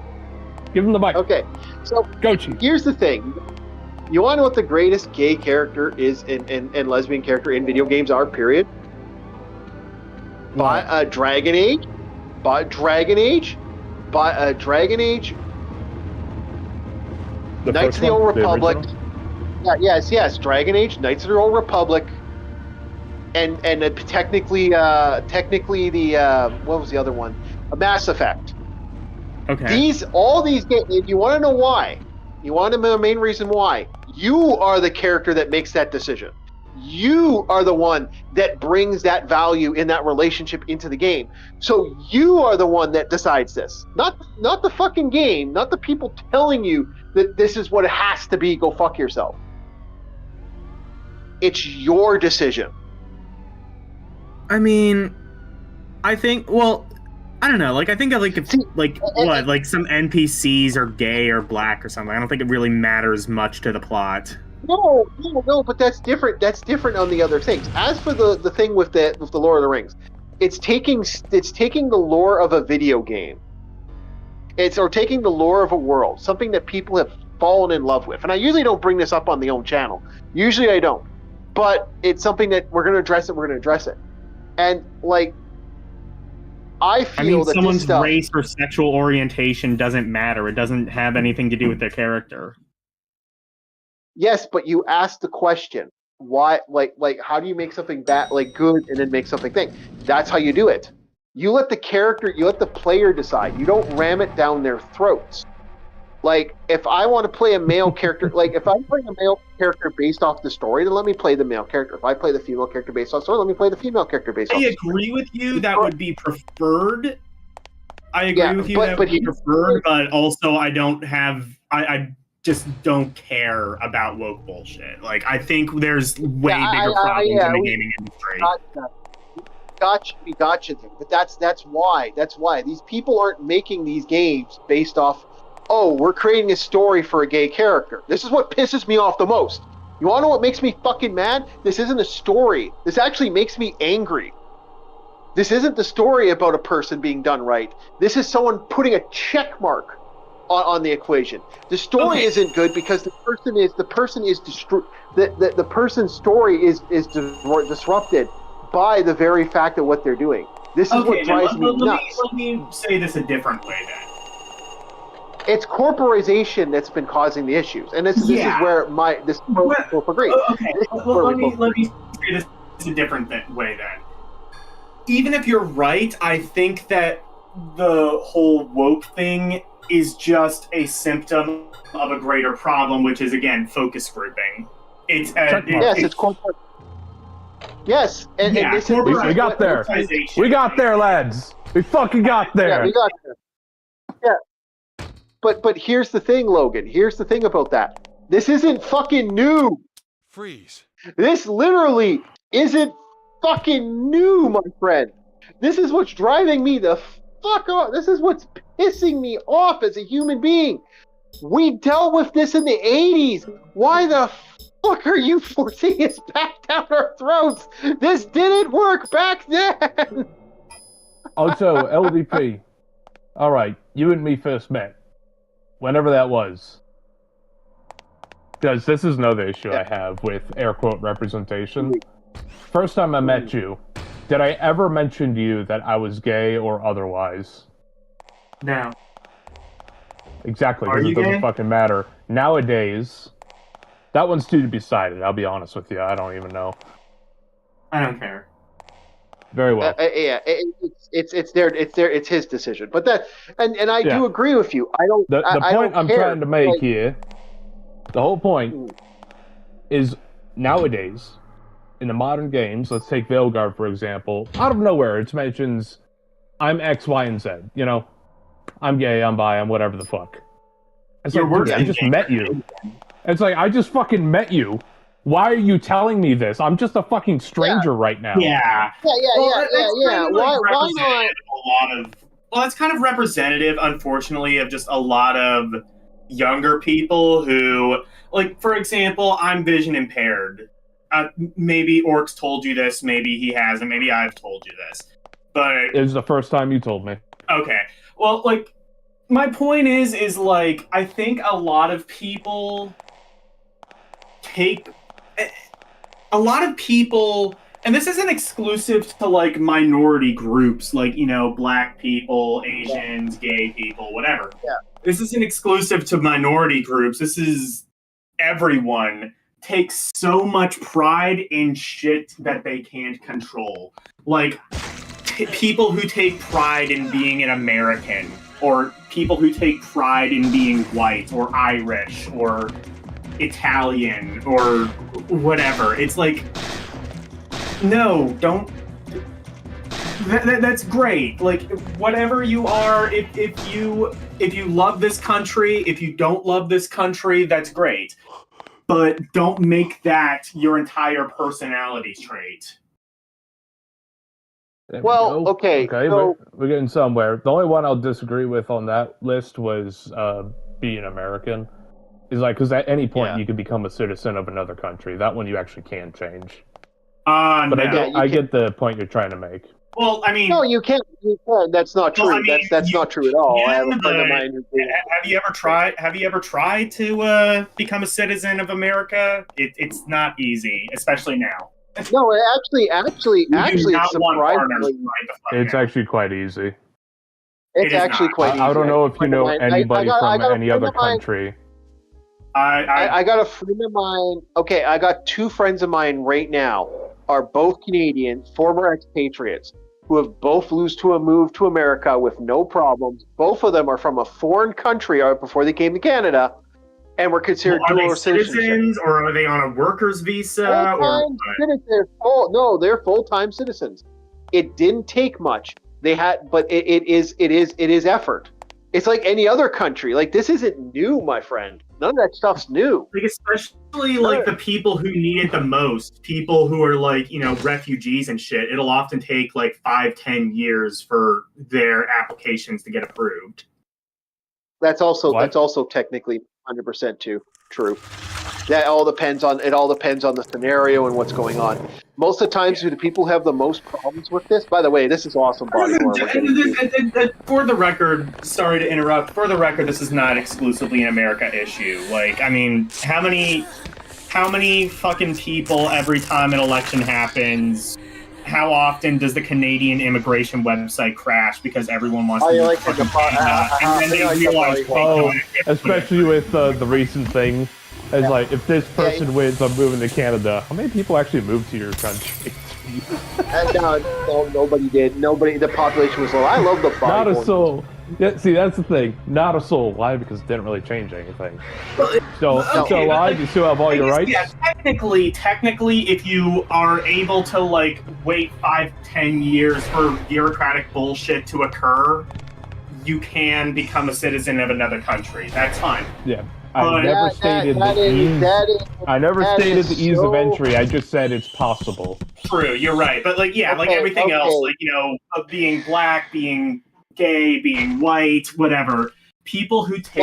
Give him the mic. Okay. So go, chief. Here's the thing. You want to know what the greatest gay character is and lesbian character in video games are, period? By Dragon Age. Knights of the Old Republic. Yes. Dragon Age, Knights of the Old Republic. And technically the what was the other one? Mass Effect. Okay. All these games. If you want to know why, you want to know the main reason why. You are the character that makes that decision. You are the one that brings that value in that relationship into the game. So you are the one that decides this. Not the fucking game, not the people telling you that this is what it has to be, go fuck yourself. It's your decision. I mean, I think, well, I don't know. Like, I think if See, like some NPCs are gay or black or something. I don't think it really matters much to the plot. No, but that's different. That's different on the other things. As for the thing with the Lord of the Rings, it's taking the lore of a video game. Or taking the lore of a world, something that people have fallen in love with. And I usually don't bring this up on the own channel. Usually I don't. But it's something that we're going to address it. And like I feel that someone's this stuff, race or sexual orientation doesn't matter. It doesn't have anything to do with their character. yes, but you ask the question, why, like how do you make something bad, like good, and then make something thing? That's how you do it. You let the player decide. You don't ram it down their throats. Like, if I want to play a male character, like if I play a male character based off the story, then let me play the male character. If I play the female character based off the story, let me play the female character based off the story. I agree with you. That would be preferred. I agree with you. That would be preferred, but also I don't have. I just don't care about woke bullshit. Like, I think there's way bigger problems in the gaming industry. We got you there. But that's why these people aren't making these games based off, oh, we're creating a story for a gay character. This is what pisses me off the most. You want to know what makes me fucking mad? This isn't a story. This actually makes me angry. This isn't the story about a person being done right. This is someone putting a check mark on the equation. The story isn't good because the person's story is disrupted by the very fact of what they're doing. This is what drives me nuts. Let me say this a different way then. It's corporization that's been causing the issues, and this is where this both agree. Okay, let me say this a different way then. Even if you're right, I think that the whole woke thing is just a symptom of a greater problem, which is, again, focus grouping. It's corporate. Yes, and this is we got there. We got there, lads. We fucking got there. Yeah, we got there. Yeah, but here's the thing, Logan. Here's the thing about that. This isn't fucking new. Freeze. This literally isn't fucking new, my friend. This is what's driving me the fuck off. This is what's pissing me off as a human being. We dealt with this in the 80s. Why the fuck are you forcing us back down our throats? This didn't work back then. Also, LDP. All right, you and me first met. Whenever that was. Because this is another issue I have with air quote representation. First time I met you, did I ever mention to you that I was gay or otherwise? No. Exactly, because it doesn't fucking matter. Nowadays, that one's to be decided, I'll be honest with you. I don't even know. I don't care. Very well. It's his decision. But that, and I do agree with you. I don't. The point I'm trying to make here, the whole point is nowadays, in the modern games, let's take Veilguard for example. Out of nowhere, it mentions, "I'm X, Y, and Z." You know, I'm gay, I'm bi, I'm whatever the fuck. It's like, dude, I just met you. It's like, I just fucking met you. Why are you telling me this? I'm just a fucking stranger right now. Yeah. Why not? It's kind of representative, unfortunately, of just a lot of younger people who, like, for example, I'm vision impaired. Maybe Orcs told you this, maybe he hasn't, maybe I've told you this. But it was the first time you told me. Okay. Well, like, my point is like, I think a lot of people and this isn't exclusive to, like, minority groups, like, you know, black people, Asians, gay people, whatever. Yeah. This isn't exclusive to minority groups. This is everyone takes so much pride in shit that they can't control. Like, people who take pride in being an American, or people who take pride in being white, or Irish, or Italian, or whatever. It's like, no, don't. That's great. Like, whatever you are, if you love this country, if you don't love this country, that's great. But don't make that your entire personality trait. There we Well, go. okay, so we're getting somewhere. The only one I'll disagree with on that list was being American. Is like because at any point yeah, you can become a citizen of another country. That one you actually can change. But No. yeah, you I can. get the point you're trying to make. Well, I mean, No, you can't. You can. That's not well, I true. mean, That's you not true at all. I have can, a friend of but mine who. have you ever tried? Have you ever tried to become a citizen of America? It's not easy, especially now. No, We do it's not want foreigners surprisingly, right the fuck It's now. actually quite easy. it's It is actually not. quite easy. I don't know if you Friend of know mine- anybody I from got a any friend other of mine. country. I got a friend of mine. Okay, I got two friends of mine right now. Are both Canadian, former expatriates, who have both moved to America with no problems. Both of them are from a foreign country before they came to Canada, and were considered Are they dual citizenship. citizens or are they on a worker's visa? Or Full-time citizens. They're full-time citizens. It didn't take much. They had, but it is effort. It's like any other country. Like this isn't new, my friend. None of that stuff's new. like especially like the people who need it the most, people who are like refugees and shit. It'll often take like 5-10 years for their applications to get approved. That's also What? technically 100% true. That all depends on the scenario and what's going on. Most of the times, who the people who have the most problems with this. By the way, this is awesome body horror we're getting to. For the record, sorry to interrupt. For the record, this is not exclusively an America issue. Like, I mean, how many fucking people every time an election happens? How often does the Canadian immigration website crash because everyone wants to you move like fucking the Canada, and then they realize, Oh, especially with the recent thing. As Yeah. like, if this person wins, I'm moving to Canada. How many people actually moved to your country? No, nobody did. Nobody. The population was low. I love the body Not a horror. soul. Yeah, see, that's the thing. Not a soul. Why? Because it didn't really change anything. So, still alive, you still have all your rights. Yeah, technically, if you are able to like wait 5-10 years for bureaucratic bullshit to occur, you can become a citizen of another country. That's fine. Yeah. I never stated the ease of entry. I just said it's possible. True, you're right. But like, yeah, like everything else, like being black, being gay, being white, whatever. People who take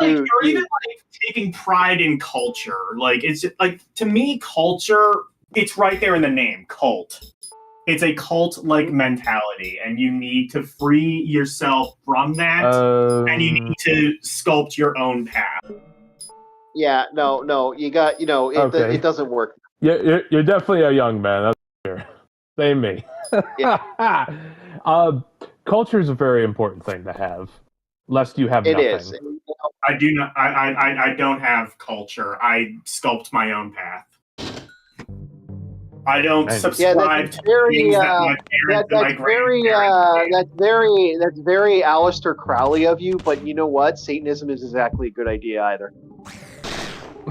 even taking pride in culture. Like it's just, like to me, culture. It's right there in the name, cult. It's a cult-like mentality, and you need to free yourself from that, and you need to sculpt your own path. Yeah, no, you got it doesn't work. Yeah, you're definitely a young man. That's clear. Same me. Culture is a very important thing to have, lest you have It nothing. is. I do not. I don't have culture. I sculpt my own path. I don't subscribe to things that my parents and my grandparents did. That's very Aleister Crowley of you, but you know what? Satanism is exactly a good idea either. I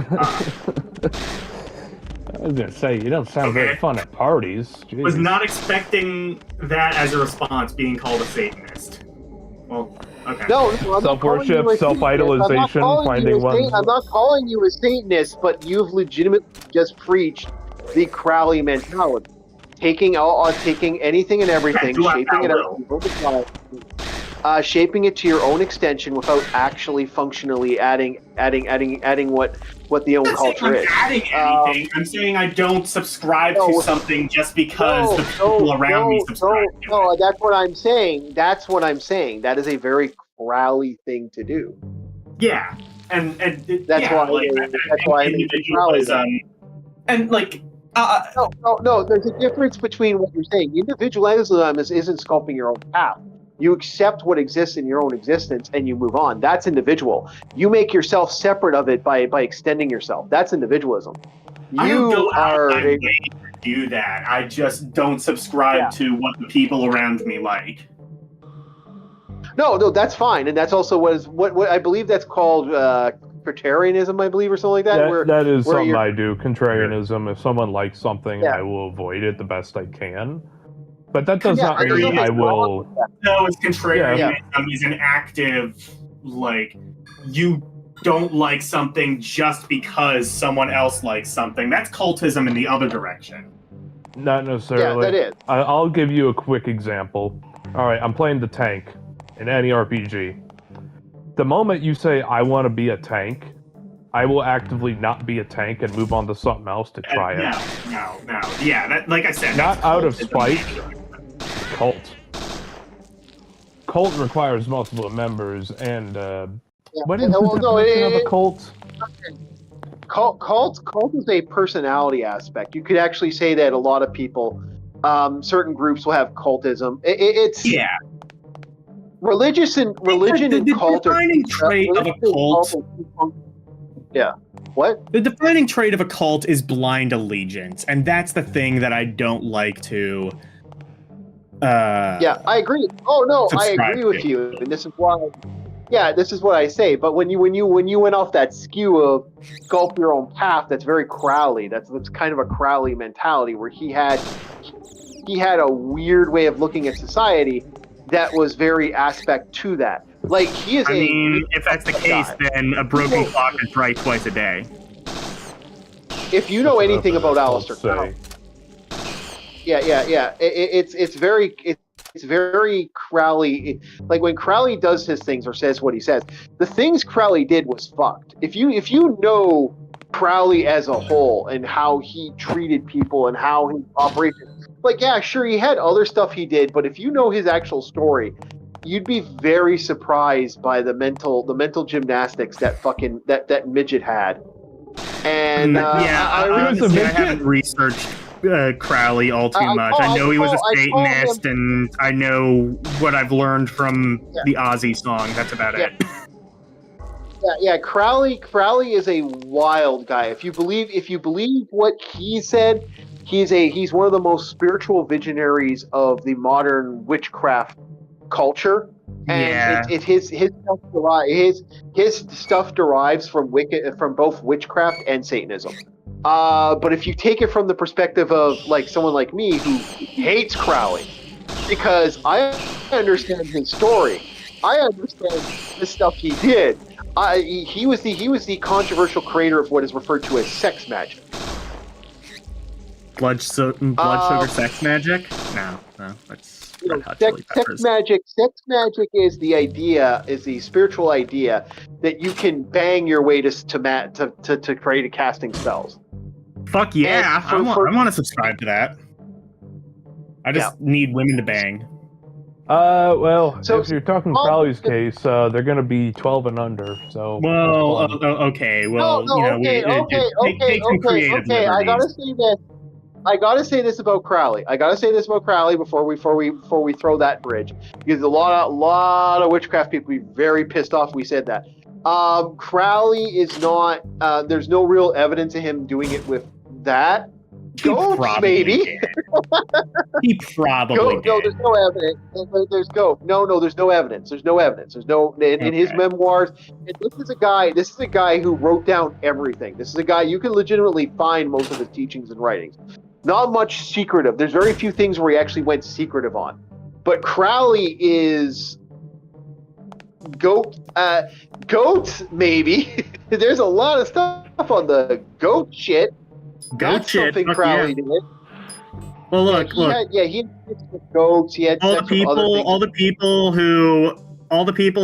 was gonna say, you don't sound very fun at parties. Jeez. Was not expecting that as a response, being called a Satanist. Well, okay. No, I'm Self-worship, self-idolization, finding one. I'm not calling you a Satanist, but you've legitimately just preached the Crowley mentality, taking anything and everything, shaping it to your own extension without actually functionally adding what the own culture is. Adding anything. I'm saying I don't subscribe to something just because the people around me subscribe. No, that's what I'm saying. That's what I'm saying. That is a very Crowley thing to do. Yeah, and that's why individualism and like. No. There's a difference between what you're saying. Individualism isn't sculpting your own path. You accept what exists in your own existence and you move on. That's individual. You make yourself separate of it by extending yourself. That's individualism. I don't go out of my way to do that. I just don't subscribe to what the people around me like. No, that's fine, and that's also what I believe that's called contrarianism, I believe, or something like that. That is something I do. Contrarianism. If someone likes something, I will avoid it the best I can. But that does not mean I will. No, it's contrarianism is an active, like, you don't like something just because someone else likes something. That's cultism in the other direction. Not Yeah, necessarily. that is. I'll give you a quick example. All right, I'm playing the tank in any RPG. The moment you say I want to be a tank, I will actively not be a tank and move on to something else to try it. No. Yeah, that, like I said, Not that's out of cult. spite. Cult. Cult requires multiple members, and Yeah. what is the Well, no, definition of a cult? Cult is a personality aspect. You could actually say that a lot of people, certain groups will have cultism. It's Yeah, religion and the cult are defining trait of a religion and cult. are- Yeah. What? The defining trait of a cult is blind allegiance, and that's the thing that I don't like to. Yeah, I agree. Oh no, I subscribe agree with to. you, and this is why. Yeah, this is what I say. But when you went off that skew of sculpt your own path, that's very Crowley. That's kind of a Crowley mentality where he had a weird way of looking at society that was very aspect to that. Like he is I mean, if that's the case, guy. then a broken clock is right twice a day. If you know anything about Aleister Say. Crowley, yeah. It's very Crowley. Like when Crowley does his things or says what he says, the things Crowley did was fucked. If you know Crowley as a whole and how he treated people and how he operated, like yeah, sure he had other stuff he did, but if you know his actual story, you'd be very surprised by the mental gymnastics that midget had. And I honestly, I haven't researched Crowley all too much. I know he was a Satanist, and I know what I've learned from the Ozzy song. That's about it. Yeah. Crowley is a wild guy. If you believe what he said, he's one of the most spiritual visionaries of the modern witchcraft culture. And his stuff derives from both witchcraft and Satanism. But if you take it from the perspective of like someone like me who hates Crowley, because I understand his story, I understand the stuff he did. He was the controversial creator of what is referred to as sex magic. Blood sugar sex magic? No, that's sex magic. Sex magic is the spiritual idea that you can bang your way to create a casting spells. Fuck yeah! I want to subscribe to that. I just need women to bang. Well, if you're talking Crowley's case, they're going to be 12 and under. So. Well, okay. Well, take some creative liberties. I gotta say this about Crowley. Before we throw that bridge, because a lot of witchcraft people be very pissed off we said that. Crowley is not. There's no real evidence of him doing it with that. Ghosts, maybe. He probably did. No, there's no evidence. There's no evidence. There's no evidence. In his memoirs. And this is a guy who wrote down everything. This is a guy you can legitimately find most of his teachings and writings. Not much secretive. There's very few things where he actually went secretive on. But Crowley is goats, maybe. There's a lot of stuff on the goat shit. That's something Crowley did. Well, look. He had goats. He had all the people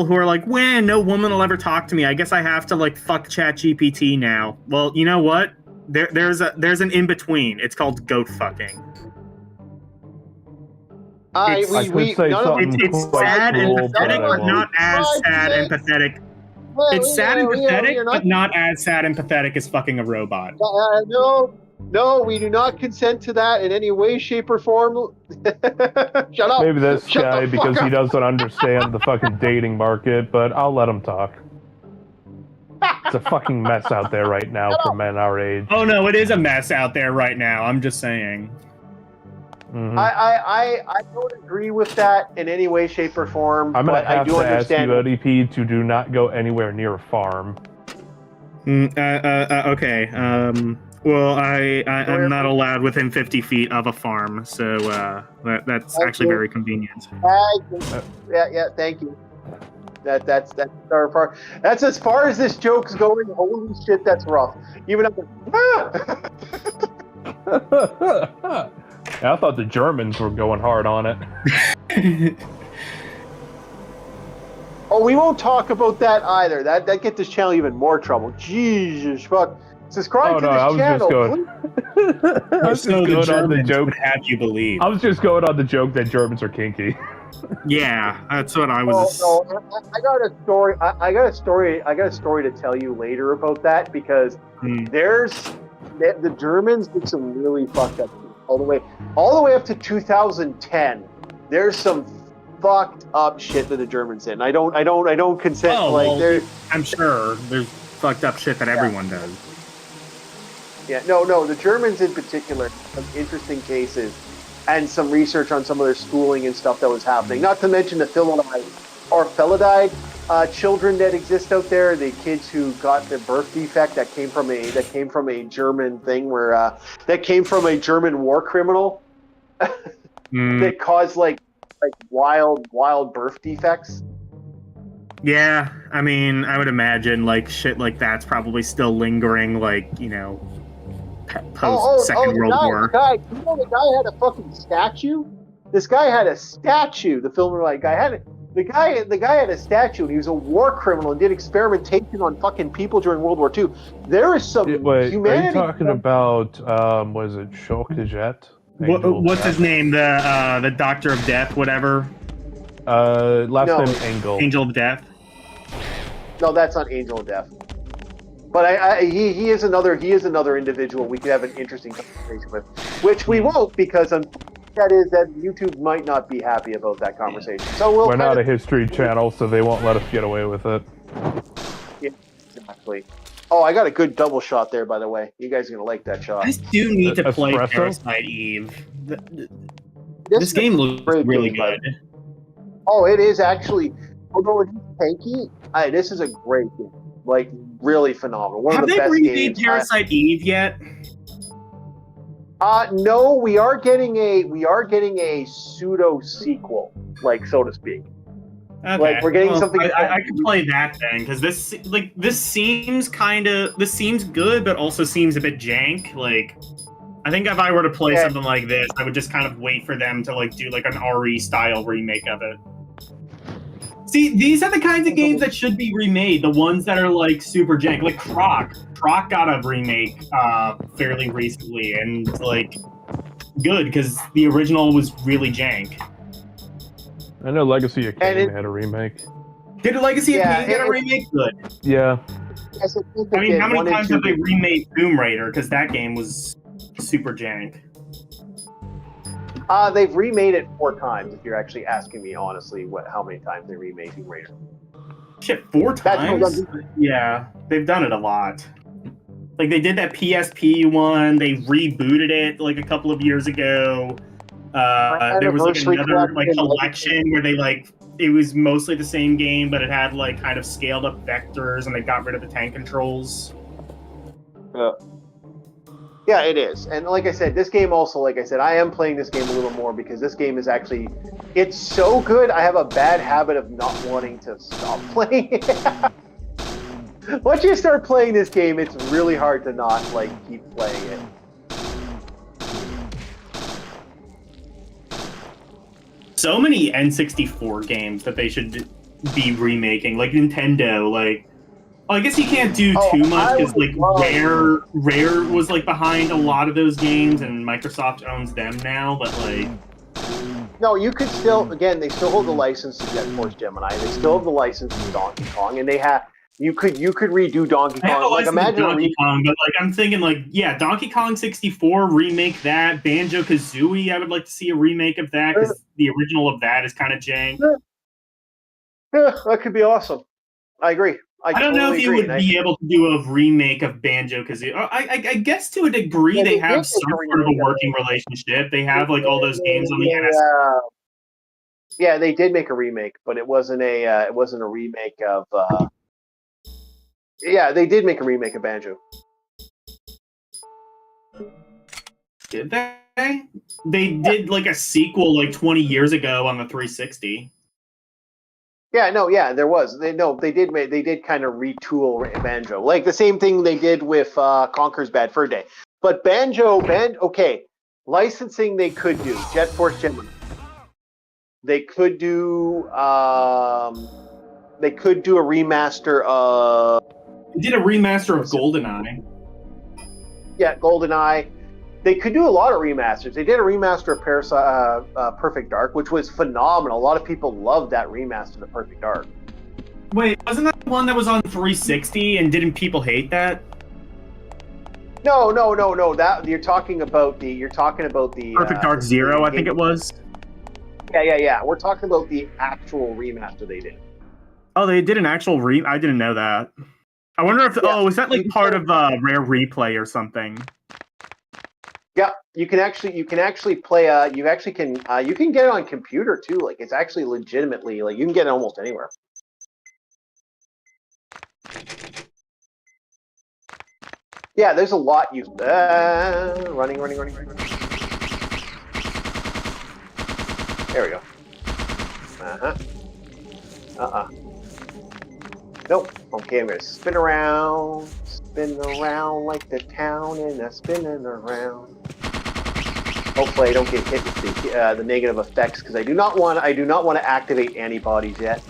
who are like, "When no woman will ever talk to me. I guess I have to like fuck ChatGPT now." Well, you know what? There's an in between. It's called goat fucking. It's sad and pathetic, but not as sad and pathetic. It's sad and pathetic, but not as sad and pathetic as fucking a robot. No, we do not consent to that in any way, shape, or form. Shut up. Maybe this guy, because he doesn't understand the fucking dating market, but I'll let him talk. It's a fucking mess out there right now for men our age. Oh no, it is a mess out there right now. I'm just saying. Mm-hmm. I don't agree with that in any way, shape, or form. I'm going to have to understand. ask you, ODP, to do not go anywhere near a farm. Okay. Well, I'm not allowed within 50 feet of a farm, so that's actually very convenient. Yeah. Thank you. That's our part. That's as far as this joke's going. Holy shit, that's rough. Even up. I thought the Germans were going hard on it. Oh, we won't talk about that either. That get this channel even more trouble. Jesus fuck. Subscribe to this I was channel, just going. I was So just going the on the Germans joke. would have you believe. I was just going on the joke that Germans are kinky. Yeah, that's what I Oh, was. no, I got a story. I got a story. I got a story to tell you later about that because the Germans did some really fucked up shit all the way up to 2010. There's some fucked up shit that the Germans did. And I don't consent. Oh, like well, I'm sure there's fucked up shit that everyone does. Yeah, no, the Germans in particular, some interesting cases and some research on some of their schooling and stuff that was happening. Not to mention the felidide children that exist out there, the kids who got the birth defect that came from a German thing where that came from a German war criminal that caused like wild birth defects. Yeah, I mean, I would imagine like shit like that's probably still lingering, like, post Second World War. The guy had a fucking statue. This guy had a statue. The film guy had the guy had a statue, and he was a war criminal and did experimentation on fucking people during World War II. There is some Wait, humanity. are you talking about was it Chocolat? What's his name? The Doctor of Death, whatever. Last name Engel. Angel of Death. No, that's not Angel of Death. But he is another individual we could have an interesting conversation with, which we won't because that YouTube might not be happy about that conversation. So we're not a history channel, so they won't let us get away with it. Yeah, exactly. Oh, I got a good double shot there, by the way. You guys are gonna like that shot. I do need to play Espresso? Parasite Eve. This game looks really good. Oh, it is actually. Although it's tanky, this is a great game. Like, really phenomenal. One Have of the they best remade games. Parasite Eve yet? No, we are getting a pseudo sequel, like, so to speak. Okay. Like, we're getting something. I could play that then, because this seems good, but also seems a bit jank. Like, I think if I were to play something like this, I would just kind of wait for them to like do like an RE style remake of it. See, these are the kinds of games that should be remade. The ones that are like super jank, like Croc. Croc got a remake fairly recently, and like good because the original was really jank. I know Legacy of Kain had a remake. Did Legacy of Kain get a remake? Good. Yeah. Yes, I mean, how many times have they remade Tomb Raider? Because that game was super jank. They've remade it 4 times. If you're actually asking me honestly, how many times they remade Tomb Raider? Shit, 4 times? Yeah, they've done it a lot. Like they did that PSP one. They rebooted it like a couple of years ago. There was like another like collection where they like it was mostly the same game, but it had like kind of scaled up vectors, and they got rid of the tank controls. Yeah, it is. And like I said, this game also, like I said, I am playing this game a little more because this game is actually, it's so good, I have a bad habit of not wanting to stop playing it. Once you start playing this game, it's really hard to not, like, keep playing it. So many N64 games that they should be remaking, like Nintendo, like, well, I guess you can't do too much because like Rare was like behind a lot of those games, and Microsoft owns them now. But like, no, you could still they still hold the license to Jet Force Gemini. They still have the license to Donkey Kong, and you could redo Donkey Kong. Like imagine Donkey Kong, but like I'm thinking like Donkey Kong 64 remake that. Banjo Kazooie, I would like to see a remake of that because the original of that is kind of jank. Yeah, that could be awesome. I agree. I don't know if you would be able to do a remake of Banjo-Kazooie. I guess to a degree they have some sort of a working relationship. They have like all those games on the NS. Yeah, they did make a remake, but it wasn't a remake of. Yeah, they did make a remake of Banjo. Did they? They did like a sequel like 20 years ago on the 360. Yeah, no, yeah, there was. They did kind of retool Banjo, like the same thing they did with Conker's Bad Fur Day. But okay, Licensing they could do. Jet Force Gemini. They could do a remaster of. They did a remaster of GoldenEye. Yeah, GoldenEye. They could do a lot of remasters. They did a remaster of Perfect Dark, which was phenomenal. A lot of people loved that remaster of Perfect Dark. Wait, wasn't that the one that was on 360 and didn't people hate that? No. That you're talking about the Perfect Dark Zero, I think it was. Yeah. We're talking about the actual remaster they did. Oh, they did an actual I didn't know that. I wonder if is that like part of Rare Replay or something? Yeah, you can actually play. You can get it on computer too. Like it's actually legitimately like you can get it almost anywhere. Yeah, there's a lot you running. There we go. Nope. Okay, I'm gonna spin around like the town and I'm spinning around. Hopefully, I don't get hit with the negative effects because I do not want to activate antibodies yet.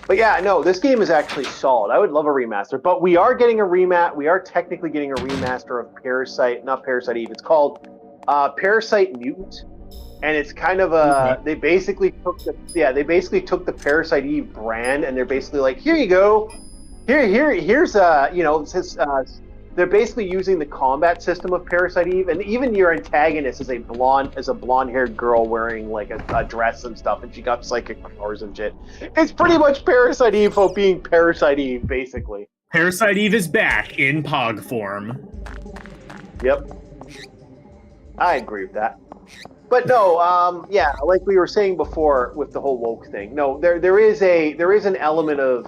But yeah, no, this game is actually solid. I would love a remaster, but we are getting a remat. We are technically getting a remaster of not Parasite Eve. It's called Parasite Mutant, and it's kind of a. They basically took the Parasite Eve brand, and they're basically like, here you go, here's they're basically using the combat system of Parasite Eve, and even your antagonist is a blonde-haired girl wearing like a dress and stuff, and she got psychic powers and shit. It's pretty much Parasite Eve for being Parasite Eve, basically. Parasite Eve is back in Pog form. Yep, I agree with that. But no, yeah, like we were saying before with the whole woke thing. No, there is an element of.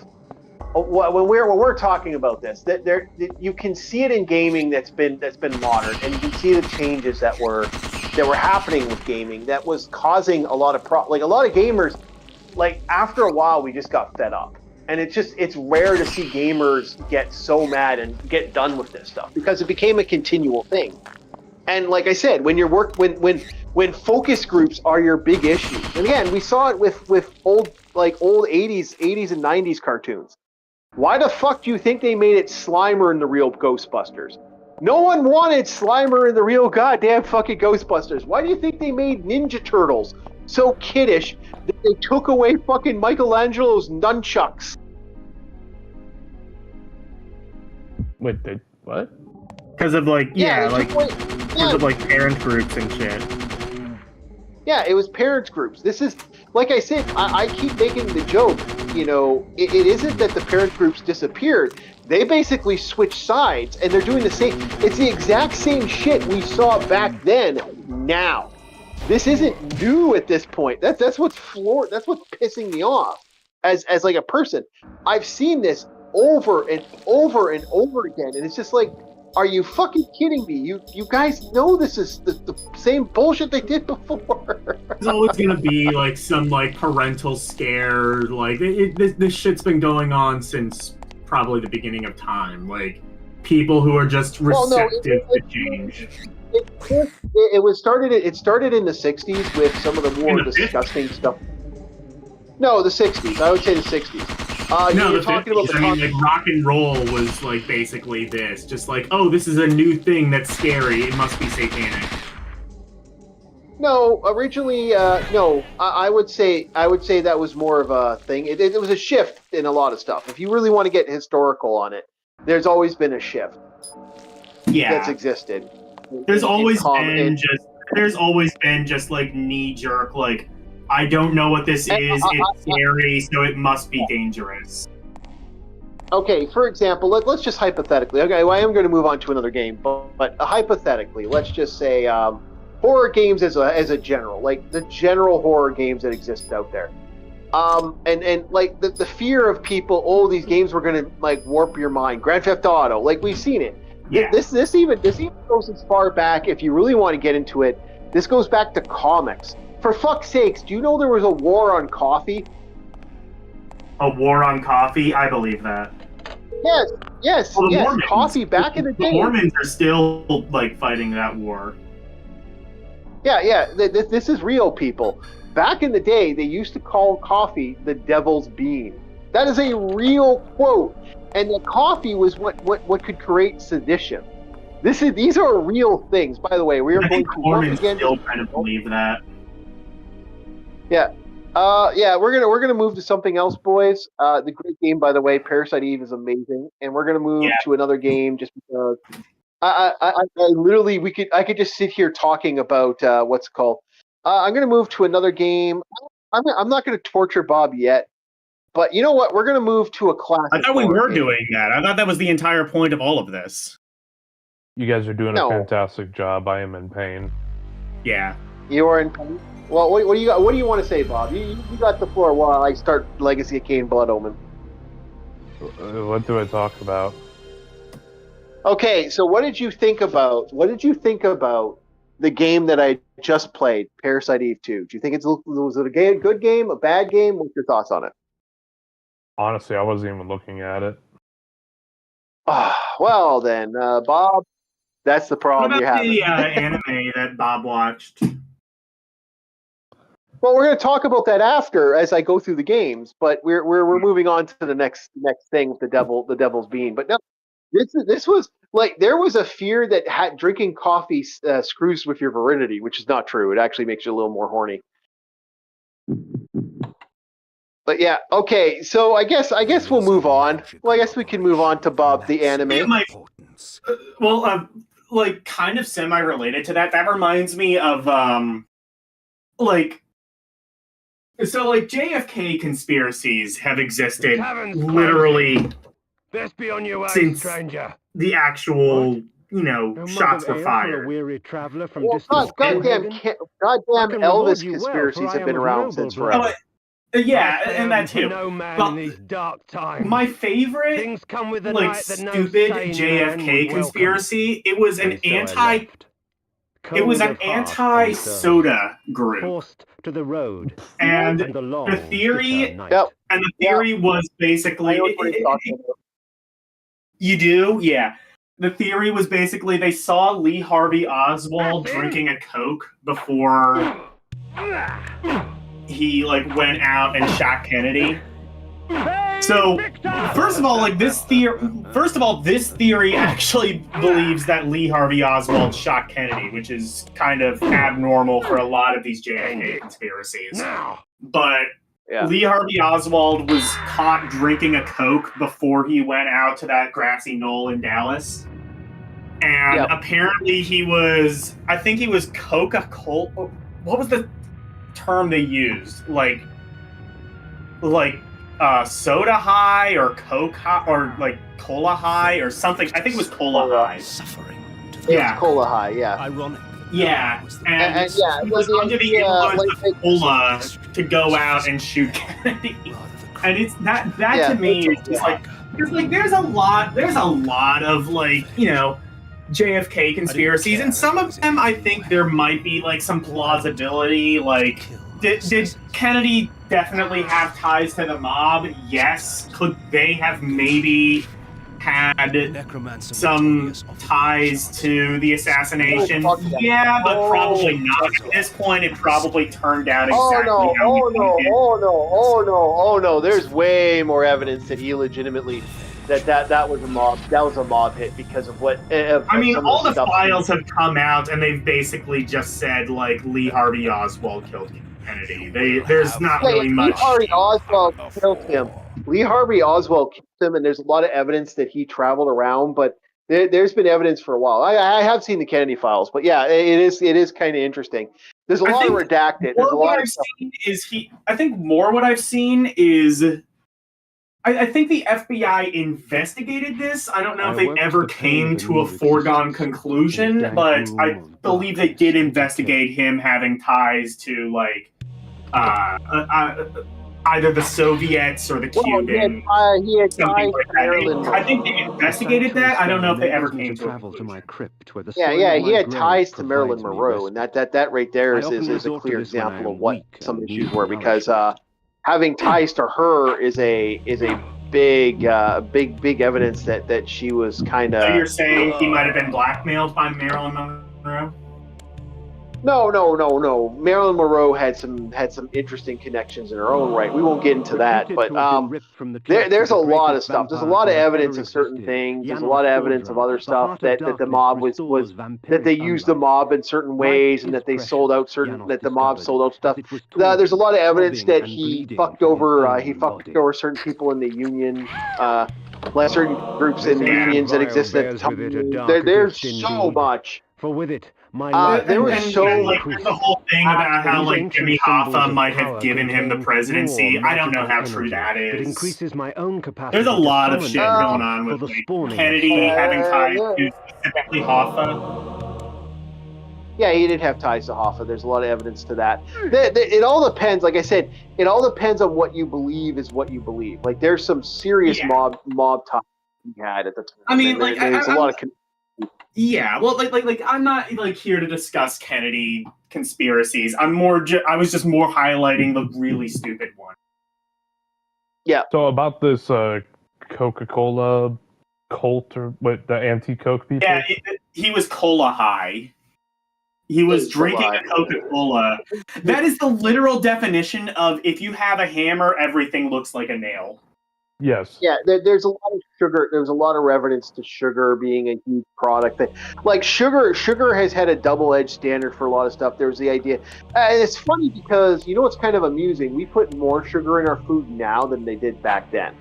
When we're talking about this, that you can see it in gaming that's been modern, and you can see the changes that were happening with gaming that was causing a lot of a lot of gamers. Like after a while, we just got fed up, and it's rare to see gamers get so mad and get done with this stuff because it became a continual thing. And like I said, when focus groups are your big issue, and again, we saw it with old 80s and 90s cartoons. Why the fuck do you think they made it Slimer in the real Ghostbusters? No one wanted Slimer in the real goddamn fucking Ghostbusters. Why do you think they made Ninja Turtles so kiddish that they took away fucking Michelangelo's nunchucks? Wait, what? Because of because of parent groups and shit. Yeah, it was parents groups. This is, like I said, I keep making the joke, it isn't that the parent groups disappeared. They basically switched sides, and they're doing the same. It's the exact same shit we saw back then, now. This isn't new at this point. That's what's pissing me off as like a person. I've seen this over and over and over again, and it's just like, are you fucking kidding me? You guys know this is the same bullshit they did before. There's always gonna be some parental scare. This shit's been going on since probably the beginning of time. People who are just receptive to change. It started in the 60s with some of the more disgusting stuff. No, the 60s. I would say the 60s. No, the 50s. Rock and roll was basically this. Just this is a new thing that's scary. It must be satanic. No, originally, no. I would say that was more of a thing. It was a shift in a lot of stuff. If you really want to get historical on it, there's always been a shift. Yeah, that's existed. There's always been just knee jerk I don't know what this is. It's scary, so it must be dangerous. Okay, for example, let's just hypothetically. Okay, well, I am going to move on to another game, but hypothetically, let's just say horror games as a general, the general horror games that exist out there. And the fear of people. These games were going to warp your mind. Grand Theft Auto, we've seen it. Yeah. This even goes as far back. If you really want to get into it, this goes back to comics. For fuck's sakes, do you know there was a war on coffee? A war on coffee? I believe that. Yes, Well, the yes, Mormons, coffee back in the the day. Mormons are still like fighting that war. Yeah. This is real, people. Back in the day, they used to call coffee the devil's bean. That is a real quote, and the coffee was what could create sedition. These are real things. By the way, we are I going think to Mormons once again. still kind of believe that. Yeah. We're gonna move to something else, boys. The great game, by the way, Parasite Eve is amazing, and we're gonna move Yeah. to another game just because I literally I could just sit here talking about what's it called. I'm gonna move to another game. I'm not gonna torture Bob yet, but you know what? We're gonna move to a classic. I thought we horror were game. doing that. I thought that was the entire point of all of this. You guys are doing No. a fantastic job. I am in pain. Yeah. You are in pain. Well, what do you got? What do you want to say, Bob? You got the floor while I start Legacy of Kain Blood Omen. What do I talk about? Okay, so what did you think about the game that I just played, Parasite Eve 2? Do you think was it a good game, a bad game? What's your thoughts on it? Honestly, I wasn't even looking at it. Well then, Bob, that's the What problem you're about having. the anime that Bob watched? Well, we're going to talk about that after as I go through the games, but we're moving on to the next thing with the devil's bean. But no, this was like there was a fear that drinking coffee screws with your virility, which is not true. It actually makes you a little more horny. But yeah, okay. So I guess we'll move on. Well, I guess we can move on to Bob the anime. Like kind of semi-related to that. That reminds me of like JFK conspiracies have existed literally since the actual shots were fired. Well, goddamn Elvis conspiracies have been around since forever. Yeah, and that too. But my favorite, stupid JFK conspiracy, it was an anti-soda group. And the theory was basically you do? Yeah. The theory was basically they saw Lee Harvey Oswald drinking a Coke before he went out and shot Kennedy. So first of all, this theory actually believes that Lee Harvey Oswald shot Kennedy, which is kind of abnormal for a lot of these JFK conspiracies. But yeah. Lee Harvey Oswald was caught drinking a Coke before he went out to that grassy knoll in Dallas. And apparently I think he was Coca-Cola. What was the term they used? Soda high or Coke high or cola high or something. I think it was cola high. Suffering. Yeah, cola high. Yeah. Ironic. Yeah, and he was under the influence of cola to go out and shoot Kennedy. And it's that to me is just because there's a lot of JFK conspiracies, and some of them I think there might be some plausibility. Did Kennedy definitely have ties to the mob? Yes. Could they have maybe had some ties to the assassination? Yeah, but probably not. At this point, it probably turned out exactly how Oh no! There's way more evidence that he legitimately that was a mob. That was a mob hit because of what. All the files have come out, and they've basically just said Lee Harvey Oswald killed Kennedy. There's not really much. Lee Harvey Oswald killed him. Lee Harvey Oswald killed him, and there's a lot of evidence that he traveled around. But there's been evidence for a while. I have seen the Kennedy files, but yeah, it is kind of interesting. There's a lot of redacted. There's a lot of stuff. I think more what I've seen is. I think the FBI investigated this. I don't know if they ever came to a foregone conclusion, but I believe they did investigate him having ties to either the Soviets or the Cubans. He had ties to Marilyn Monroe. I think they investigated that. I don't know if they ever came to a conclusion. Yeah, he had ties to Marilyn Monroe, and that right there is a clear example of what some issues were, because having ties to her is a big evidence that she was kind So you're of. saying he might have been blackmailed by Marilyn Monroe? No. Marilyn Monroe had some interesting connections in her own right. We won't get into that, but there's a lot of stuff. There's a lot of evidence of certain things. There's a lot of evidence of other stuff that the mob was that they used the mob in certain ways, and that they sold out that the mob sold out stuff. There's a lot of evidence that he fucked over certain people in the union. Like certain groups in the unions that existed at the time. There's so much. For with it, my there was so like the whole thing about how like Jimmy Hoffa might have given him the presidency. I don't know how true that is. It increases my own capacity. There's a lot of shit going on with like, Kennedy having ties to specifically Hoffa. Yeah, he did have ties to Hoffa. There's a lot of evidence to that. It all depends. Like I said, it all depends on what you believe is what you believe. Like there's some serious mob ties he had at the time. I mean, there's a lot of. Yeah, well, like I'm not like here to discuss Kennedy conspiracies. I was just more highlighting the really stupid one. Yeah. So about this Coca-Cola cult or what, the anti-Coke people? Yeah, he was cola high. He was drinking a Coca-Cola. That is the literal definition of if you have a hammer, everything looks like a nail. Yes. Yeah, there's a lot of sugar. There's a lot of reference to sugar being a huge product. Like sugar has had a double-edged standard for a lot of stuff. There was the idea, and it's funny because it's kind of amusing. We put more sugar in our food now than they did back then.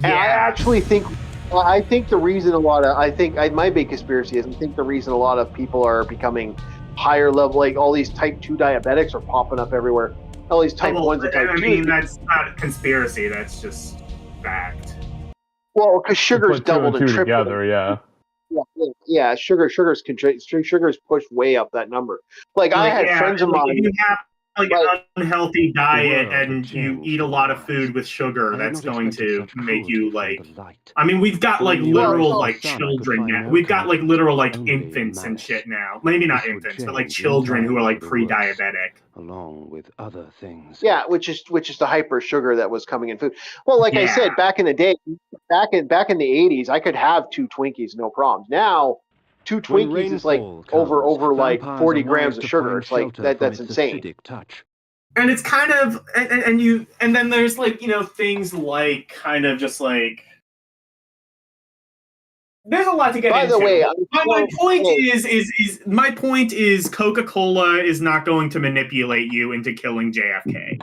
And I actually think, the reason my big conspiracy is I think the reason a lot of people are becoming higher level, like all these type 2 diabetics are popping up everywhere. All these type 1s and type 2s. I mean, that's not a conspiracy. That's just fact. Well, because sugar's doubled and tripled together, yeah. Sugar's pushed way up that number. Like I had friends of mine. If you have like an unhealthy diet and you eat a lot of food with sugar, that's going to make you like. I mean, we've got like literal like children now. We've got like literal like infants and shit now. Maybe not infants, but like children who are like pre-diabetic. Along with other things. Yeah, which is the hyper sugar that was coming in food. Well, like I said, back in the day, back in the 80s, I could have 2 Twinkies, no problems. Now, 2 Twinkies is like over like 40 grams of sugar. It's like that's insane. And it's kind of and then there's like things like kind of just like there's a lot to get into. By the way, my point is Coca-Cola is not going to manipulate you into killing JFK.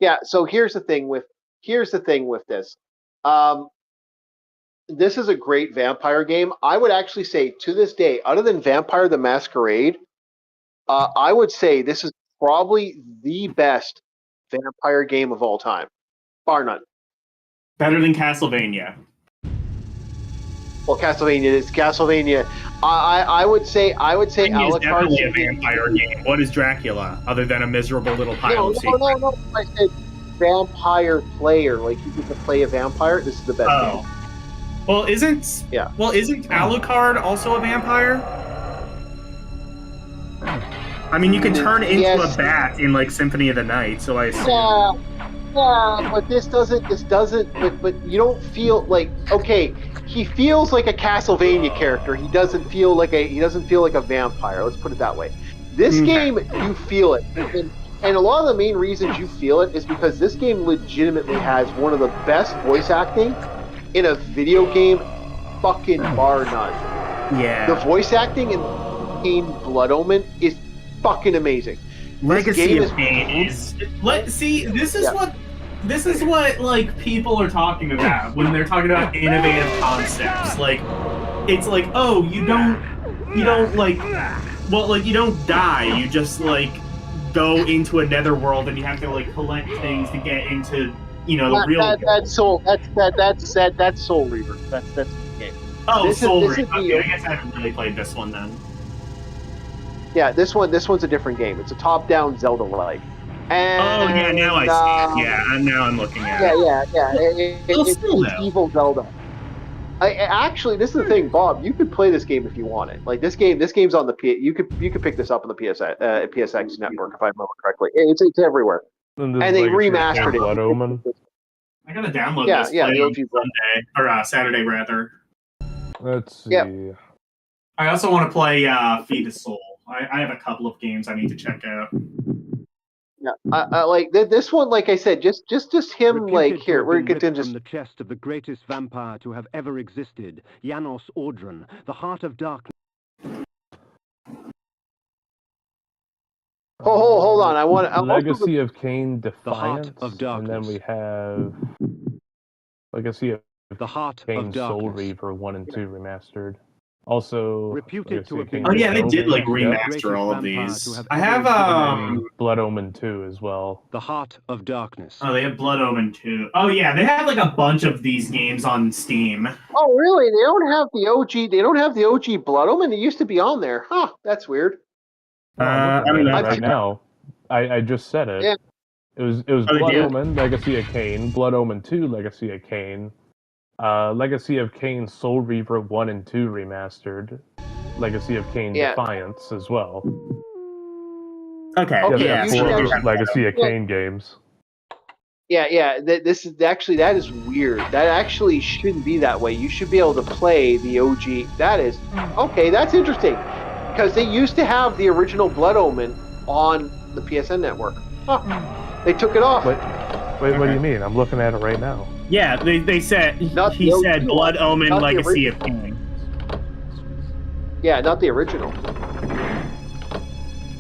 Yeah, so here's the thing with this. This is a great vampire game. I would actually say to this day, other than Vampire the Masquerade, I would say this is probably the best vampire game of all time, bar none. Better than Castlevania. Well, Castlevania is Castlevania. I would say Castlevania is definitely a vampire game. What is Dracula other than a miserable little pile of secrets? No. I said vampire player. Like you get to play a vampire. This is the best game. Well, isn't Alucard also a vampire? I mean, you can turn into a bat in like Symphony of the Night. So I assume. Yeah, but this doesn't. But you don't feel like okay. He feels like a Castlevania character. He doesn't feel like a vampire. Let's put it that way. This game, you feel it, and a lot of the main reasons you feel it is because this game legitimately has one of the best voice acting in a video game, fucking bar none. Yeah. The voice acting in Blood Omen is fucking amazing. Legacy of Pain is. This is what like people are talking about when they're talking about innovative concepts. Like, it's like, oh, you don't die. You just like go into a netherworld and you have to like collect things to get into the real. That's Soul. That's Soul Reaver. That's the game. Oh, Soul Reaver. Okay, I guess I haven't really played this one then. Yeah, this one's a different game. It's a top-down Zelda-like. And, now I see. Yeah, now I'm looking at it. Yeah. It's evil Zelda. Actually, this is the thing, Bob. You could play this game if you wanted. Like this game's on the You could pick this up on the PSX network if I remember correctly. It's everywhere. And they remastered it. Blood Omen. I gotta download Yeah, this. yeah, Play the on OG. Sunday or Saturday rather. Let's see. Yep. I also want to play Feed the Soul. I have a couple of games I need to check out. Yeah, I like this one. Like I said, just him. Reputed Like to here, have we're been going ripped to just. from the chest of the greatest vampire to have ever existed, Janos Audron, the Heart of Darkness. Hold on. I'm Legacy of Kain The Heart Defiance, of and then Darkness. we have Legacy of The Heart Kain of Soul Darkness. Reaver 1 and 2 remastered. Also, Reputed Legacy to of have been Kain Oh yeah, they Blood did Omen, like yep, remaster all of these. To have I ever have existed. and Blood Omen 2 as well. The Heart of Darkness. Oh, they have Blood Omen 2. Oh yeah, they have like a bunch of these games on Steam. Oh really? They don't have the OG. They don't have the OG Blood Omen. It used to be on there. Huh? That's weird. Oh, I'm looking I don't at know. it right now. I just said it. Yeah. It was Oh, they Blood did? Omen, Legacy of Kain, Blood Omen 2, Legacy of Kain, Legacy of Kain Soul Reaver 1 and 2 remastered, Legacy of Kain Yeah. Defiance as well. Okay. Okay, Yeah, you four should actually- Legacy of Yeah. Kain games. Yeah. This is actually that is weird. That actually shouldn't be that way. You should be able to play the OG. That is okay. That's interesting because they used to have the original Blood Omen on the PSN network. Huh. They took it off. Wait, what do you mean? I'm looking at it right now. Yeah, they said Not he the OG said one. Blood Omen Not the Legacy of original. Kain. Yeah, not the original.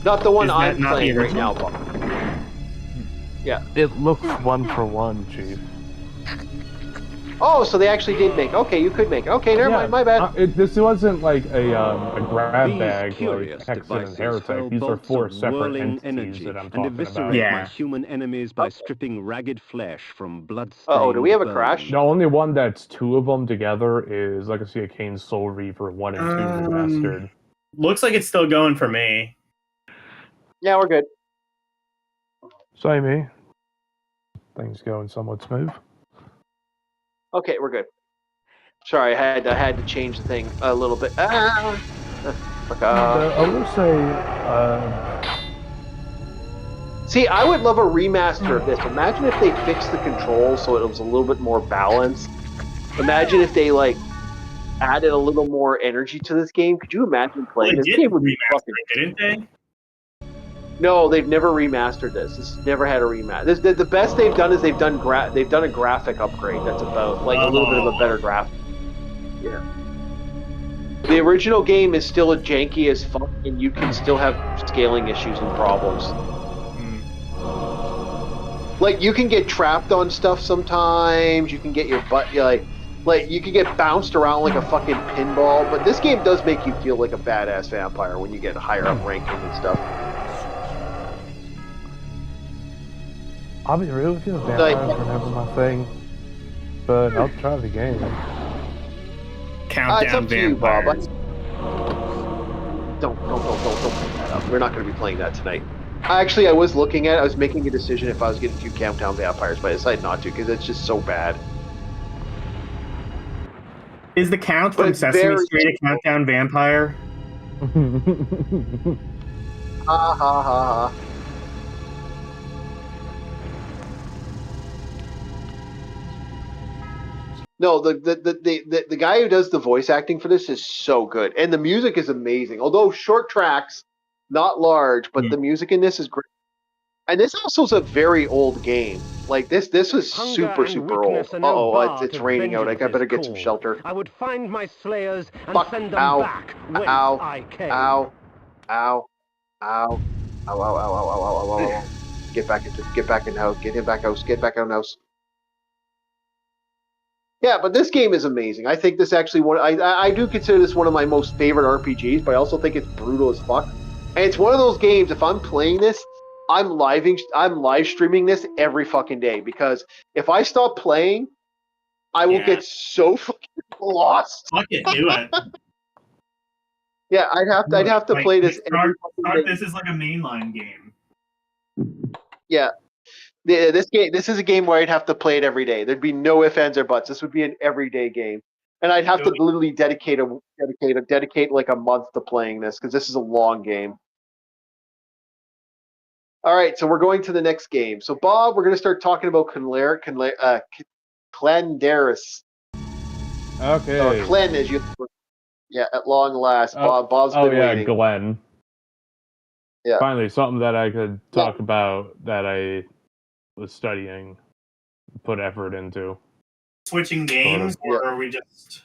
Not the one Is that I'm not the playing right original? now, Bob. Yeah. It looks 1-for-1, Chief. Oh, so they actually did make. Okay, you could make it. Okay, never mind. My bad. This wasn't like a grab These bag curious like Hexen and devices Heretic. hurl These are bolts 4 of separate whirling entities energy that I'm and talking eviscerate about. Yeah. my human enemies by Okay. stripping ragged flesh from blood-stained Uh-oh, do we have a crash? bones. The only one that's 2 of them together is Legacy of Kain Soul Reaver 1 and 2 remastered. Looks like it's still going for me. Yeah, we're good. Same here. Things going somewhat smooth. Okay, we're good. Sorry, I had to change the thing a little bit. Fuck off. I will say, See, I would love a remaster of this. Imagine if they fixed the controls so it was a little bit more balanced. Imagine if they like added a little more energy to this game. Could you imagine playing They this did game? Would be remaster fucking. it, didn't they? No, they've never remastered this. This never had a remaster. The best they've done is they've done a graphic upgrade. That's about like a little bit of a better graphic. Yeah. The original game is still a janky as fuck, and you can still have scaling issues and problems. Like you can get trapped on stuff sometimes. You can get your butt like you can get bounced around like a fucking pinball. But this game does make you feel like a badass vampire when you get higher up ranking and stuff. I'll be real with you, vampires were never my thing. But I'll try the game. It's Countdown up to you, Bob. Vampires. Don't bring that up. We're not going to be playing that tonight. Actually, I was looking at it. I was making a decision if I was going to do Countdown Vampires, but I decided not to because it's just so bad. Is the Count But from it's Sesame very Street a Countdown Vampire? Ha ha ha ha. No, the guy who does the voice acting for this is so good, and the music is amazing. Although short tracks, not large, but the music in this is great. And this also is a very old game. Like this was Hunger super and old. weakness are no bar It's to raining out. I better get some vengeance's shelter. call. I would find my slayers and Fuck. send them Ow. back whence Ow. I came. Ow. Ow. Ow. Ow. Ow. Ow. Ow. Ow. Ow. Get back in the house. Get him back house. Get back out of the house. Yeah, but this game is amazing. I think this actually I do consider this one of my most favorite RPGs, but I also think it's brutal as fuck. And it's one of those games. If I'm playing this, I'm live streaming this every fucking day because if I stop playing, I will get so fucking lost. Fuck it, do it. Yeah, I'd have to Like, play this every fucking Start day. this is like a mainline game. Yeah. This is a game where I'd have to play it every day. There'd be no ifs, ands, or buts. This would be an everyday game, and I'd have to literally dedicate like a month to playing this because this is a long game. All right, so we're going to the next game. So Bob, we're going to start talking about Clendaris. Okay. Or Clen, as you. Yeah, at long last. Bob's been waiting. Glenn. Yeah. Finally, something that I could talk about that I was studying, put effort into. Switching games, or are we just?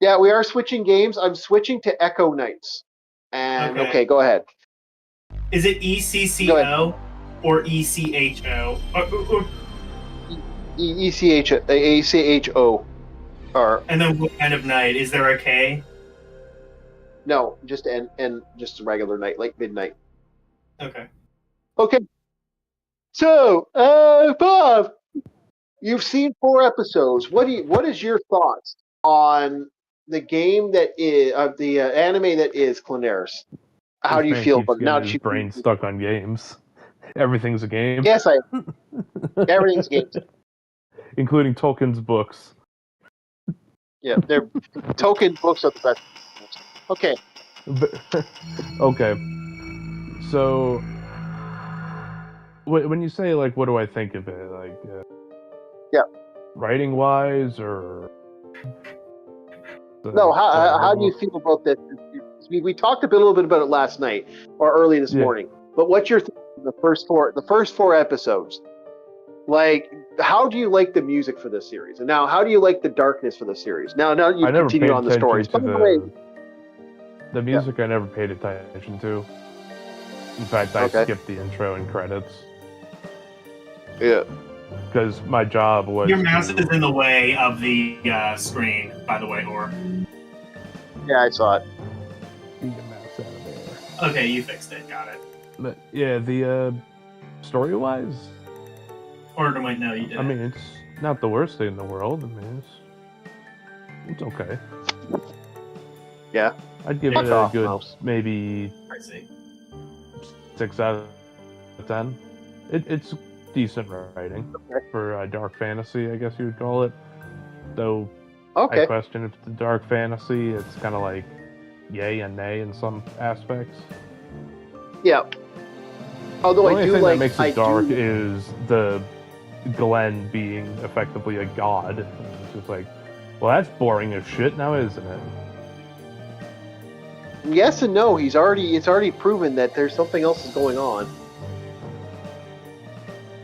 Yeah, we are switching games. I'm switching to Echo Knights. And okay, go ahead. Is it ECCO or ECHO? ECHO. And then what kind of knight? Is there a K? No, just just a regular night, like midnight. Okay. Okay. So, Bob, you've seen 4 episodes. What is your thoughts on the game that is the anime that is Clenaris? How do you feel about now? His brain stuck on games. Everything's a game. Yes, everything's games, including Tolkien's books. Yeah, they're Tolkien books are the best. Okay. Okay. So, when you say like, what do I think of it? Like, writing wise, or no? How do you feel about this? We talked a little bit about it last night or early this morning. But what's your the first 4 episodes? Like, how do you like the music for this series? And now, how do you like the darkness for the series? Now you continue on the stories. By the way, the music I never paid attention to. In fact, I skipped the intro and credits. Yeah. Because my job was. Your mouse is in the way of the screen, by the way, or. Yeah, I saw it. Get your mouse out of there. Okay, you fixed it. Got it. But yeah, the story-wise. Or wait, no, you didn't. I mean, it's not the worst thing in the world. I mean, it's okay. Yeah. I'd give it a good maybe 6 out of 10. It's decent writing for dark fantasy, I guess you would call it. Though I question if it's dark fantasy. It's kind of like yay and nay in some aspects. Yeah. Although the only thing that makes it dark is the Glenn being effectively a god. It's just like, well, that's boring as shit now, isn't it? Yes and no. It's already proven that there's something else is going on.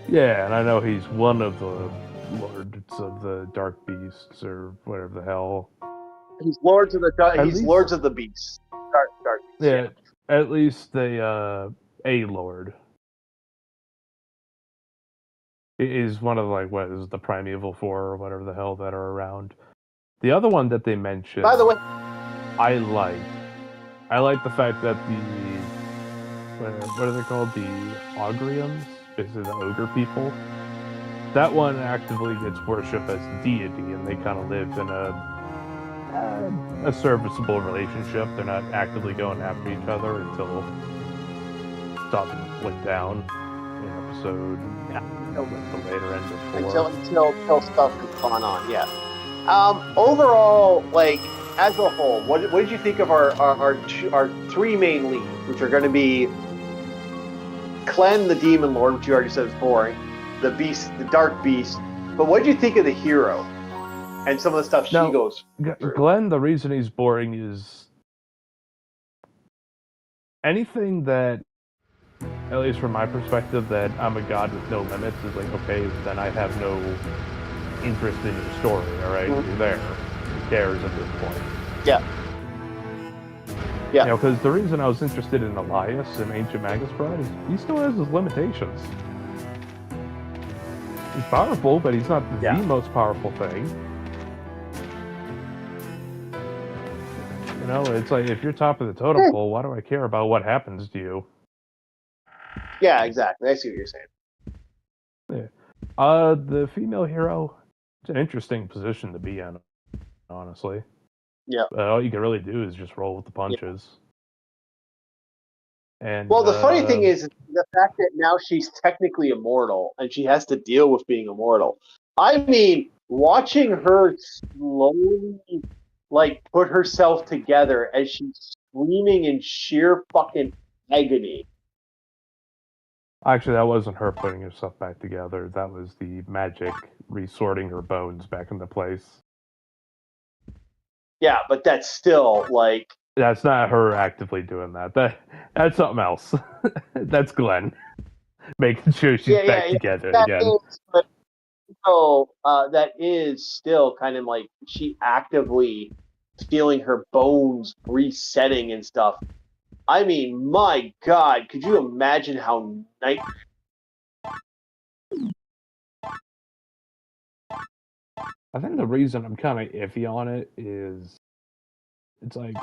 Yeah, and I know he's one of the lords of the dark beasts or whatever the hell. He's lords of the lords of the beasts. Dark beasts. Yeah, at least a lord is one of what is the primeval 4 or whatever the hell that are around. The other one that they mentioned, by the way, I like the fact that the what are they called? The Ogrians, basically the ogre people. That one actively gets worshipped as deity, and they kind of live in a serviceable relationship. They're not actively going after each other until something went down in episode the later end of 4. Until stuff has gone on. Yeah. Overall, as a whole, what did you think of our 3 main leads, which are going to be Clen, the Demon Lord, which you already said is boring, the Beast, the Dark Beast. But what did you think of the hero and some of the stuff she goes through? Glenn, the reason he's boring is anything that, at least from my perspective, that I'm a god with no limits is okay, then I have no interest in your story, alright? Mm-hmm. You're there. Who cares at this point? Yeah. Yeah. Because the reason I was interested in Elias and Ancient Magus Bride is he still has his limitations. He's powerful, but he's not the most powerful thing. It's like, if you're top of the totem pole, why do I care about what happens to you? Yeah, exactly. I see what you're saying. Yeah. The female hero, it's an interesting position to be in, honestly. Yeah. All you can really do is just roll with the punches. Yeah. And the funny thing is the fact that now she's technically immortal and she has to deal with being immortal. I mean, watching her slowly put herself together as she's screaming in sheer fucking agony. Actually, that wasn't her putting herself back together. That was the magic resorting her bones back into place. Yeah, but that's still like. That's not her actively doing that. That's something else. That's Glenn making sure she's back together That again. is, but so that is still kind of like she actively feeling her bones resetting and stuff. I mean, my God, could you imagine how night? I think the reason I'm kind of iffy on it is it's like,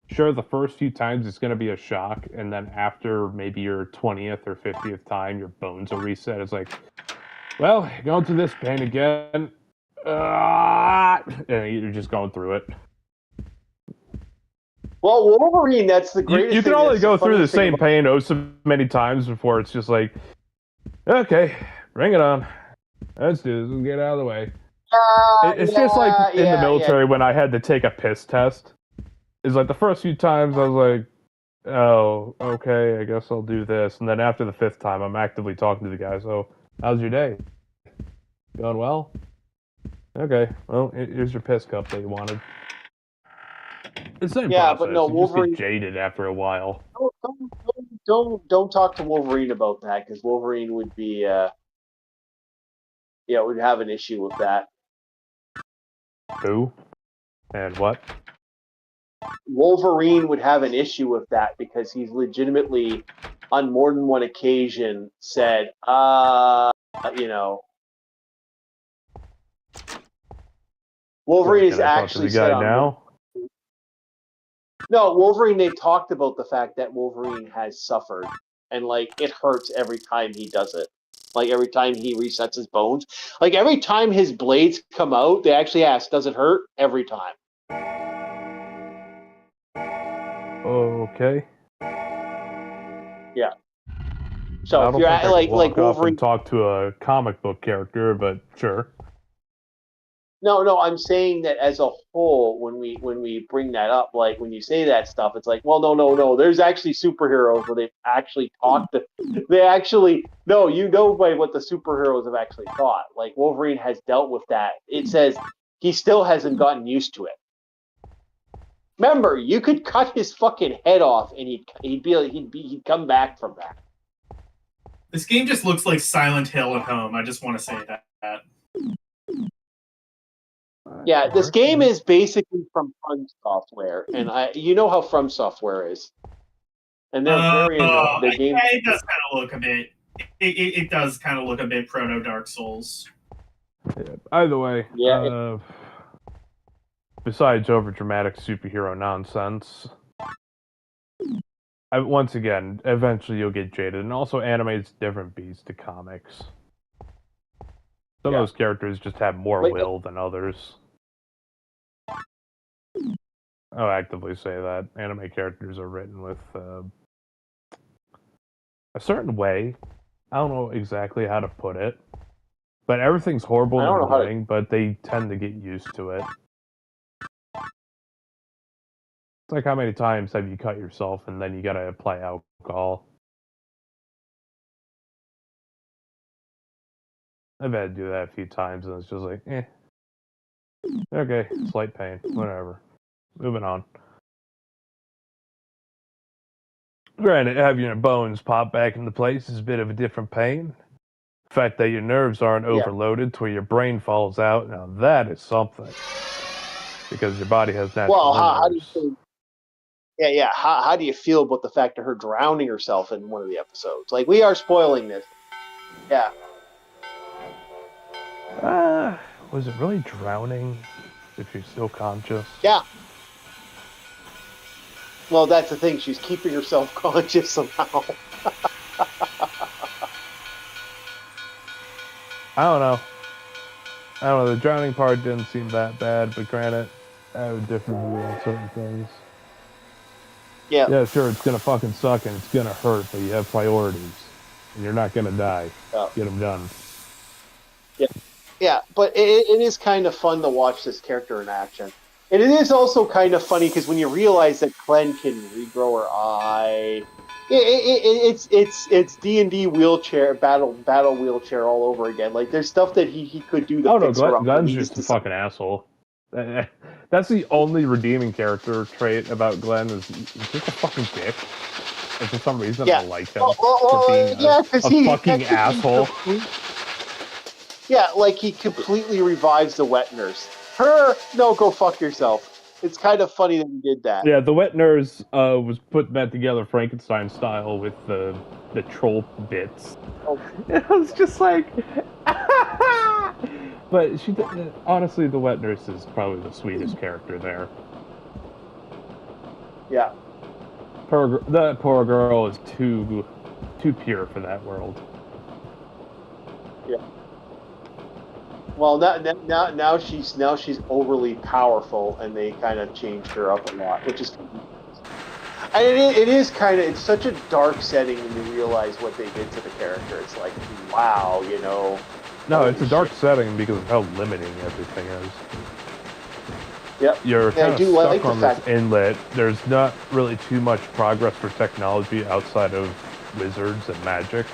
sure, the first few times it's going to be a shock, and then after maybe your 20th or 50th time, your bones are reset. It's like, well, you're going through this pain again. And you're just going through it. Well, Wolverine, that's the greatest You thing. can only go through the thing same pain so many times before it's just like, okay, bring it on. Let's do this. Let's get out of the way. It's just like in the military when I had to take a piss test. It's like the first few times I was like, oh, okay, I guess I'll do this. And then after the 5th time, I'm actively talking to the guy. So, how's your day? Going well? Okay, well, here's your piss cup that you wanted. It's the same process. But no, you Wolverine just get jaded after a while. Don't talk to Wolverine about that, because Wolverine would be, would have an issue with that. Who? And what? Wolverine would have an issue with that because he's legitimately, on more than one occasion, said, Wolverine is actually said on now. No, Wolverine, they've talked about the fact that Wolverine has suffered, and like it hurts every time he does it. Like every time he resets his bones. Like every time his blades come out, they actually ask, does it hurt? Every time. Okay. Yeah. So I if you're at, like Wolverine, and talk to a comic book character, but sure. No, I'm saying that as a whole, when we bring that up, like when you say that stuff, it's like, well, no. There's actually superheroes where they've actually talked to. They actually by what the superheroes have actually thought. Like Wolverine has dealt with that. It says he still hasn't gotten used to it. Remember, you could cut his fucking head off, and he'd come back from that. This game just looks like Silent Hill at home. I just want to say that. Yeah, this game is basically from From Software, and you know how From Software is, and they're very the game. Yeah, it does kind of look a bit. It does kind of look a bit proto Dark Souls. Yeah, either way, besides overdramatic superhero nonsense, once again, eventually you'll get jaded, and also anime's different beast to comics. Some of those characters just have more will than others. I'll actively say that. Anime characters are written with a certain way. I don't know exactly how to put it. But everything's horrible in the beginning, but they tend to get used to it. It's like how many times have you cut yourself and then you gotta apply alcohol? I've had to do that a few times and it's just like, okay, slight pain, whatever. Moving on. Granted, having your bones pop back into place is a bit of a different pain. The fact that your nerves aren't overloaded to where your brain falls out, now that is something. Because your body has natural how do you think? Yeah. How do you feel about the fact of her drowning herself in one of the episodes? Like, we are spoiling this. Yeah. Was it really drowning if you're still conscious? Yeah. Well, that's the thing. She's keeping herself conscious somehow. I don't know. The drowning part didn't seem that bad, but granted, I have a different view on certain things. Yeah. Yeah, sure, it's gonna fucking suck and it's gonna hurt, but you have priorities. And you're not gonna die. Get them done. Yeah, but it is kind of fun to watch this character in action. And it is also kind of funny because when you realize that Glenn can regrow her eye, It's D&D wheelchair battle wheelchair all over again. Like there's stuff that he could do to Oh no, fix her up. Glenn's He just a fucking asshole. That's the only redeeming character trait about Glenn is he's just a fucking dick. And for some reason I like him for being a fucking asshole. Yeah, like he completely revives the wet nurse. Her, no, go fuck yourself. It's kind of funny that he did that. Yeah, the wet nurse was putting that together Frankenstein style with the troll bits. Oh. And I was just like, but she honestly, the wet nurse is probably the sweetest character there. Yeah. That poor girl is too pure for that world. Yeah. Well, now she's overly powerful, and they kind of changed her up a lot, which is. And it is kind of, it's such a dark setting when you realize what they did to the character. It's like, wow, you know. No, it's a dark setting because of how limiting everything is. Yep. You're kind of stuck on this inlet. There's not really too much progress for technology outside of wizards and magic.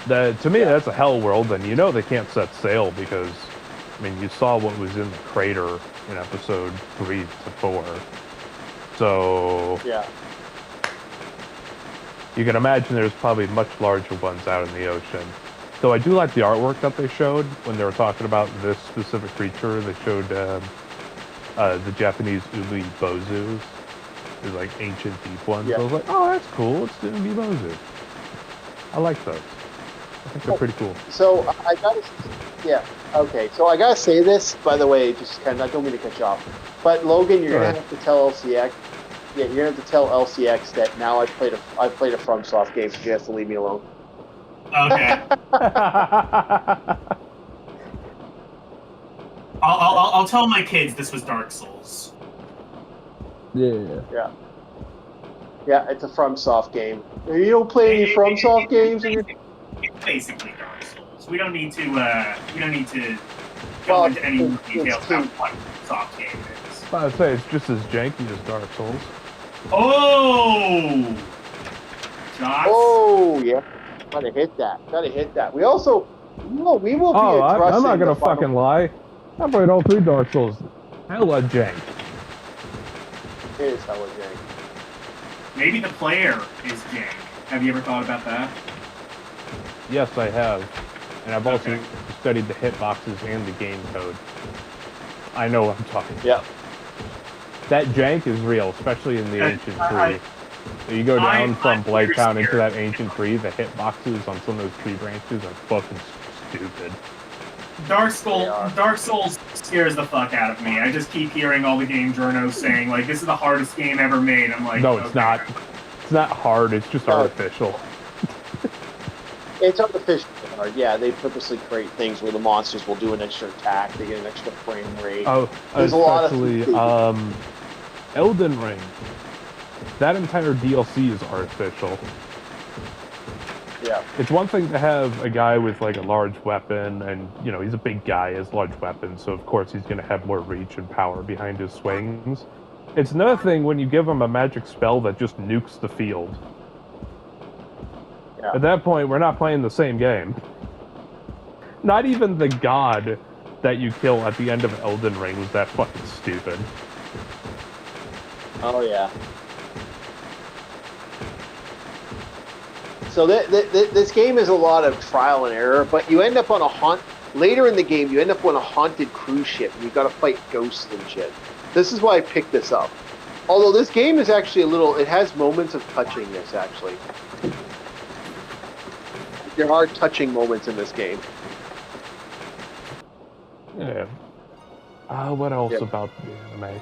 To me, that's a hell world, and you know they can't set sail because, I mean, you saw what was in the crater in episode 3 to 4. So, yeah, you can imagine there's probably much larger ones out in the ocean. Though I do like the artwork that they showed when they were talking about this specific creature. They showed the Japanese uli bozus. They're like ancient deep ones. Yeah. I was like, oh, that's cool. It's the uli bozu. I like those. I think they're pretty cool. So I gotta, yeah, okay. So I gotta say this, by the way, just kind of, I don't mean to cut you off, but Logan, you're gonna have to tell LCX. Yeah, you're gonna have to tell LCX that now I've played a FromSoft game, so you have to leave me alone. Okay. I'll tell my kids this was Dark Souls. Yeah. Yeah. Yeah, it's a FromSoft game. You don't play any FromSoft games? It's basically Dark Souls. We don't need to go into any details about what FromSoft game is. I'd say it's just as janky as Dark Souls. Oh! Josh? Oh, yeah. Gotta hit that. We also, we will be addressing... I'm not gonna fucking lie. I played all 3 Dark Souls. Hella jank. It is hella jank. Maybe the player is jank. Have you ever thought about that? Yes, I have. And I've also studied the hitboxes and the game code. I know what I'm talking about. Yeah. That jank is real, especially in the ancient tree. You go down from Blighttown into that ancient tree, the hitboxes on some of those tree branches are fucking stupid. Dark Souls scares the fuck out of me. I just keep hearing all the game journos saying, like, this is the hardest game ever made. I'm like, no, it's not. It's not hard, it's just artificial. It's artificial hard, yeah. They purposely create things where the monsters will do an extra attack, they get an extra frame rate. Oh, there's especially, a lot of Elden Ring. That entire DLC is artificial. Yeah. It's one thing to have a guy with like a large weapon, and you know he's a big guy, has large weapons, so of course he's going to have more reach and power behind his swings. It's another thing when you give him a magic spell that just nukes the field. Yeah. At that point, we're not playing the same game. Not even the god that you kill at the end of Elden Ring was that fucking stupid. Oh yeah. So this game is a lot of trial and error, but you end up on later in the game, you end up on a haunted cruise ship, and you got to fight ghosts and shit. This is why I picked this up. Although this game is actually it has moments of touchingness, actually. There are touching moments in this game. Yeah. What else about the anime?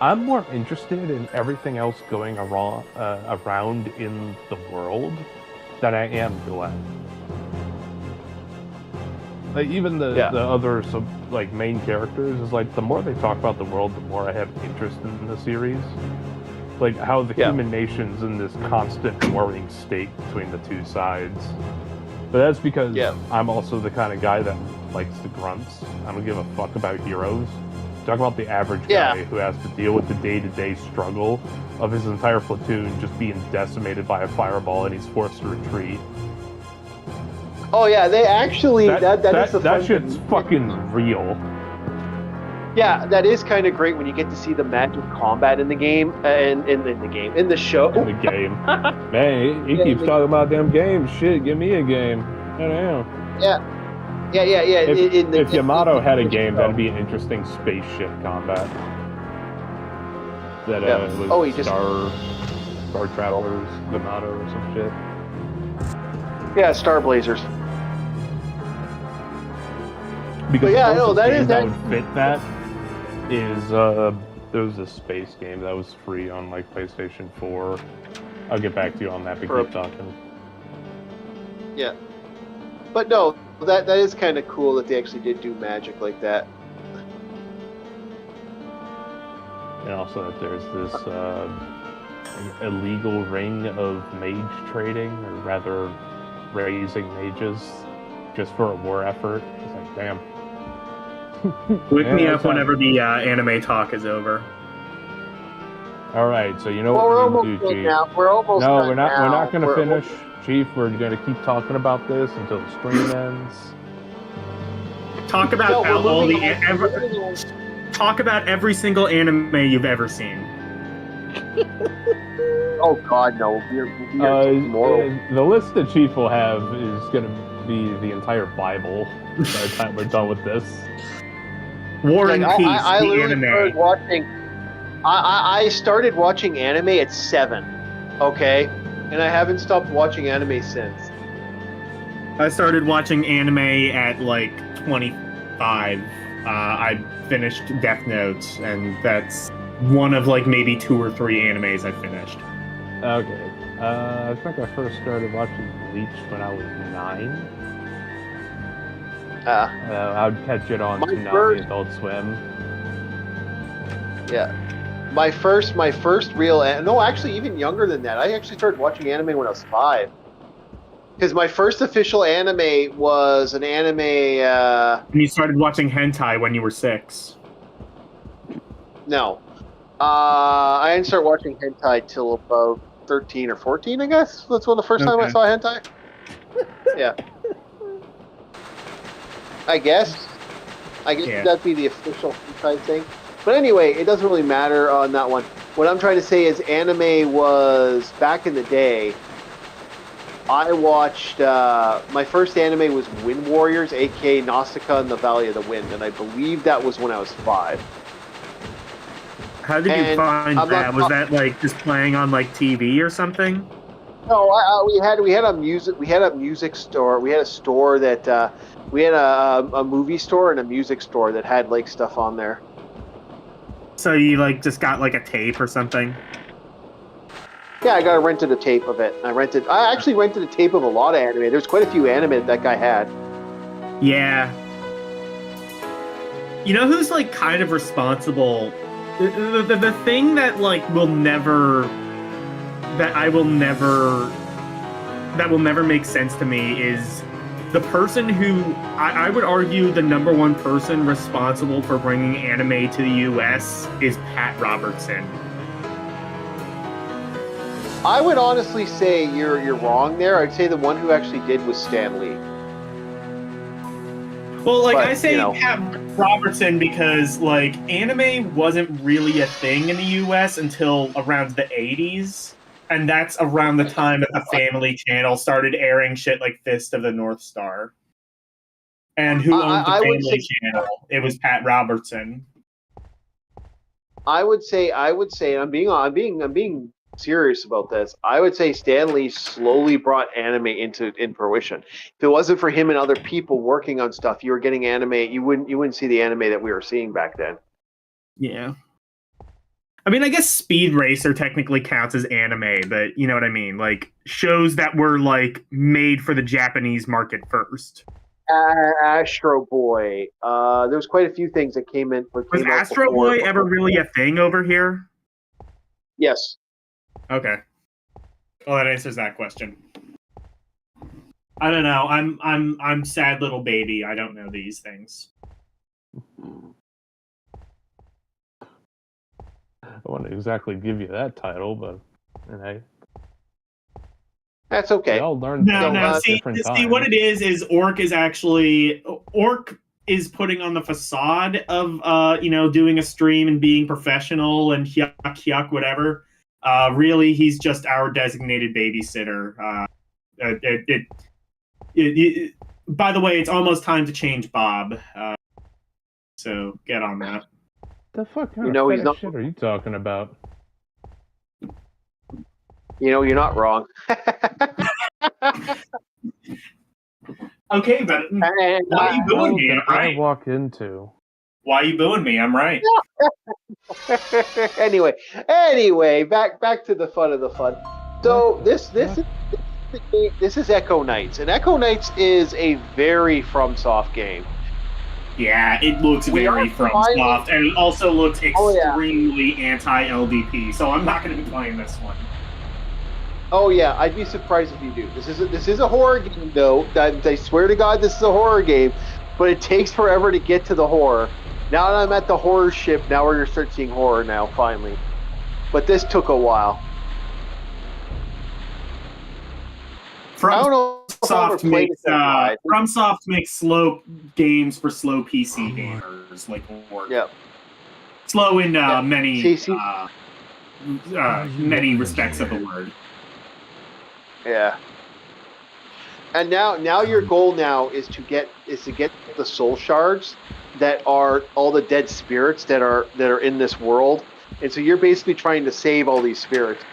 I'm more interested in everything else going around in the world than I am Glenn. Like even the other main characters is like the more they talk about the world, the more I have interest in the series. Like how the human nation's in this constant warring state between the two sides. But that's because I'm also the kind of guy that likes the grunts. I don't give a fuck about heroes. Talk about the average guy who has to deal with the day-to-day struggle of his entire platoon just being decimated by a fireball and he's forced to retreat. Oh yeah, they actually that shit's fucking real. Yeah, that is kind of great when you get to see the magic combat in the game, in the show. In the game. Man, he keeps talking about them games. Shit, give me a game. I don't know. Yeah. If Yamato had a game, that'd be an interesting spaceship combat. That was Star Travelers, Yamato or some shit. Yeah, Star Blazers. Because that would fit that is there was a space game that was free on like PlayStation 4. I'll get back to you on that, but keep talking. Yeah. But no, that is kind of cool that they actually did do magic like that. And also that there's this illegal ring of mage trading, or rather raising mages just for a war effort. It's like, damn. Wake me up whenever the anime talk is over. All right, so you know what we're going to do, Chief? We're almost done. We're not going to finish, Chief. We're going to keep talking about this until the stream ends. Talk about talk about every single anime you've ever seen. Oh God, no! The list that Chief will have is going to be the entire Bible by the time we're done with this. War and Peace, I the anime. I started watching anime at 7, okay, and I haven't stopped watching anime since. I started watching anime at like 25. I finished Death Note, and that's one of like maybe 2 or 3 animes I finished. Okay. I think I first started watching Bleach when I was 9. I would catch it on Toonami Adult Swim. Yeah. My first real... No, actually, even younger than that. I actually started watching anime when I was 5. Because my first official anime was an anime... And you started watching hentai when you were 6. No. I didn't start watching hentai till about 13 or 14, I guess. That's when the first time I saw hentai. Yeah. I guess that'd be the official hentai thing. But anyway, it doesn't really matter on that one. What I'm trying to say is anime was, back in the day, I watched, my first anime was Wind Warriors, aka Nausicaa and the Valley of the Wind, and I believe that was when I was 5. How did you find that? Was that like just playing on like TV or something? No, we had a music store. We had a store that we had a movie store and a music store that had like stuff on there. So you like just got like a tape or something? Yeah, I rented a tape of it. I actually rented a tape of a lot of anime. There's quite a few anime that guy had. Yeah. You know who's like kind of responsible? The thing that like will never make sense to me is the person who I would argue the #1 person responsible for bringing anime to the US is Pat Robertson. I would honestly say you're wrong there. I'd say the one who actually did was Stan Lee. Well, like, I say Pat Robertson because, like, anime wasn't really a thing in the US until around the 80s. And that's around the time that the Family Channel started airing shit like Fist of the North Star. And who owned the Family Channel? It was Pat Robertson. I would say, and I'm being serious about this. I would say Stan Lee slowly brought anime in fruition. If it wasn't for him and other people working on stuff, you were getting anime. You wouldn't see the anime that we were seeing back then. Yeah. I mean, I guess Speed Racer technically counts as anime, but you know what I mean? Like, shows that were, like, made for the Japanese market first. Astro Boy. There's quite a few things that came in. Was Astro Boy ever really a thing over here? Yes. Okay. Well, that answers that question. I don't know. I'm sad little baby. I don't know these things. wouldn't exactly give you that title, but hey, That's okay. we all learn No, things no. at See, different see, what times. it is Orc is actually Orc is putting on the facade of doing a stream and being professional and yuck whatever. Really, he's just our designated babysitter. By the way, it's almost time to change Bob. So get on that. The fuck kind You know of he's fetish not- shit are you talking about? You're not wrong. Okay, but And, why are you booing me? Did I'm I right. walk into? Why are you booing me? I'm right. anyway, back to the fun of the fun. So this is Echo Knights, and Echo Knights is a very FromSoft game. Yeah, it looks We very are FromSoft, and it also looks Oh, yeah. extremely anti-LDP. So I'm not going to be playing this one. Oh yeah, I'd be surprised if you do. This is a horror game, though. I swear to God, this is a horror game, but it takes forever to get to the horror. Now that I'm at the horror ship, now we're gonna start seeing horror now, finally. But this took a while. I don't know if I'll ever play this thing live. FromSoft makes slow games for slow PC gamers, like Orc. Yep. Slow in Yeah. many See? many respects of the word. Yeah. And now your goal now is to get the soul shards that are all the dead spirits that are in this world. And so you're basically trying to save all these spirits.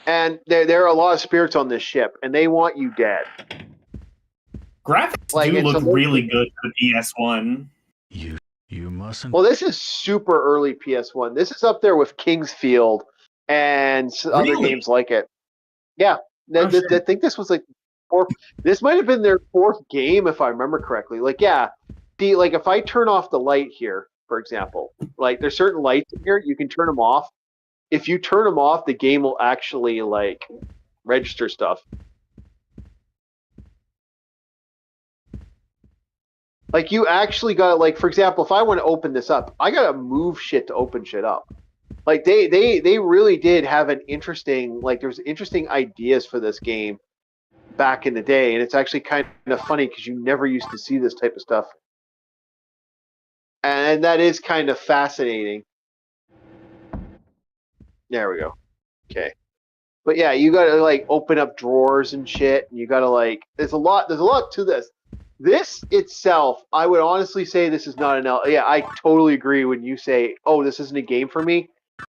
And there are a lot of spirits on this ship, and they want you dead. Graphics Like, do it's look a- really good for the PS1. You mustn't. Well, this is super early PS1. This is up there with Kingsfield and other Really? games like it. Yeah. Oh, shit. I think this was like this might have been their fourth game, if I remember correctly. Like, yeah. See, like if I turn off the light here, for example, like there's certain lights in here, you can turn them off. If you turn them off, the game will actually like register stuff. Like you actually got like, for example, if I want to open this up, I gotta move shit to open shit up. Like they really did have an interesting, like there's interesting ideas for this game back in the day, and it's actually kind of funny because you never used to see this type of stuff, and that is kind of fascinating. There we go. Okay. But yeah, you gotta like open up drawers and shit, and you gotta like there's a lot to this. This itself, I would honestly say this is not yeah, I totally agree when you say, oh, this isn't a game for me.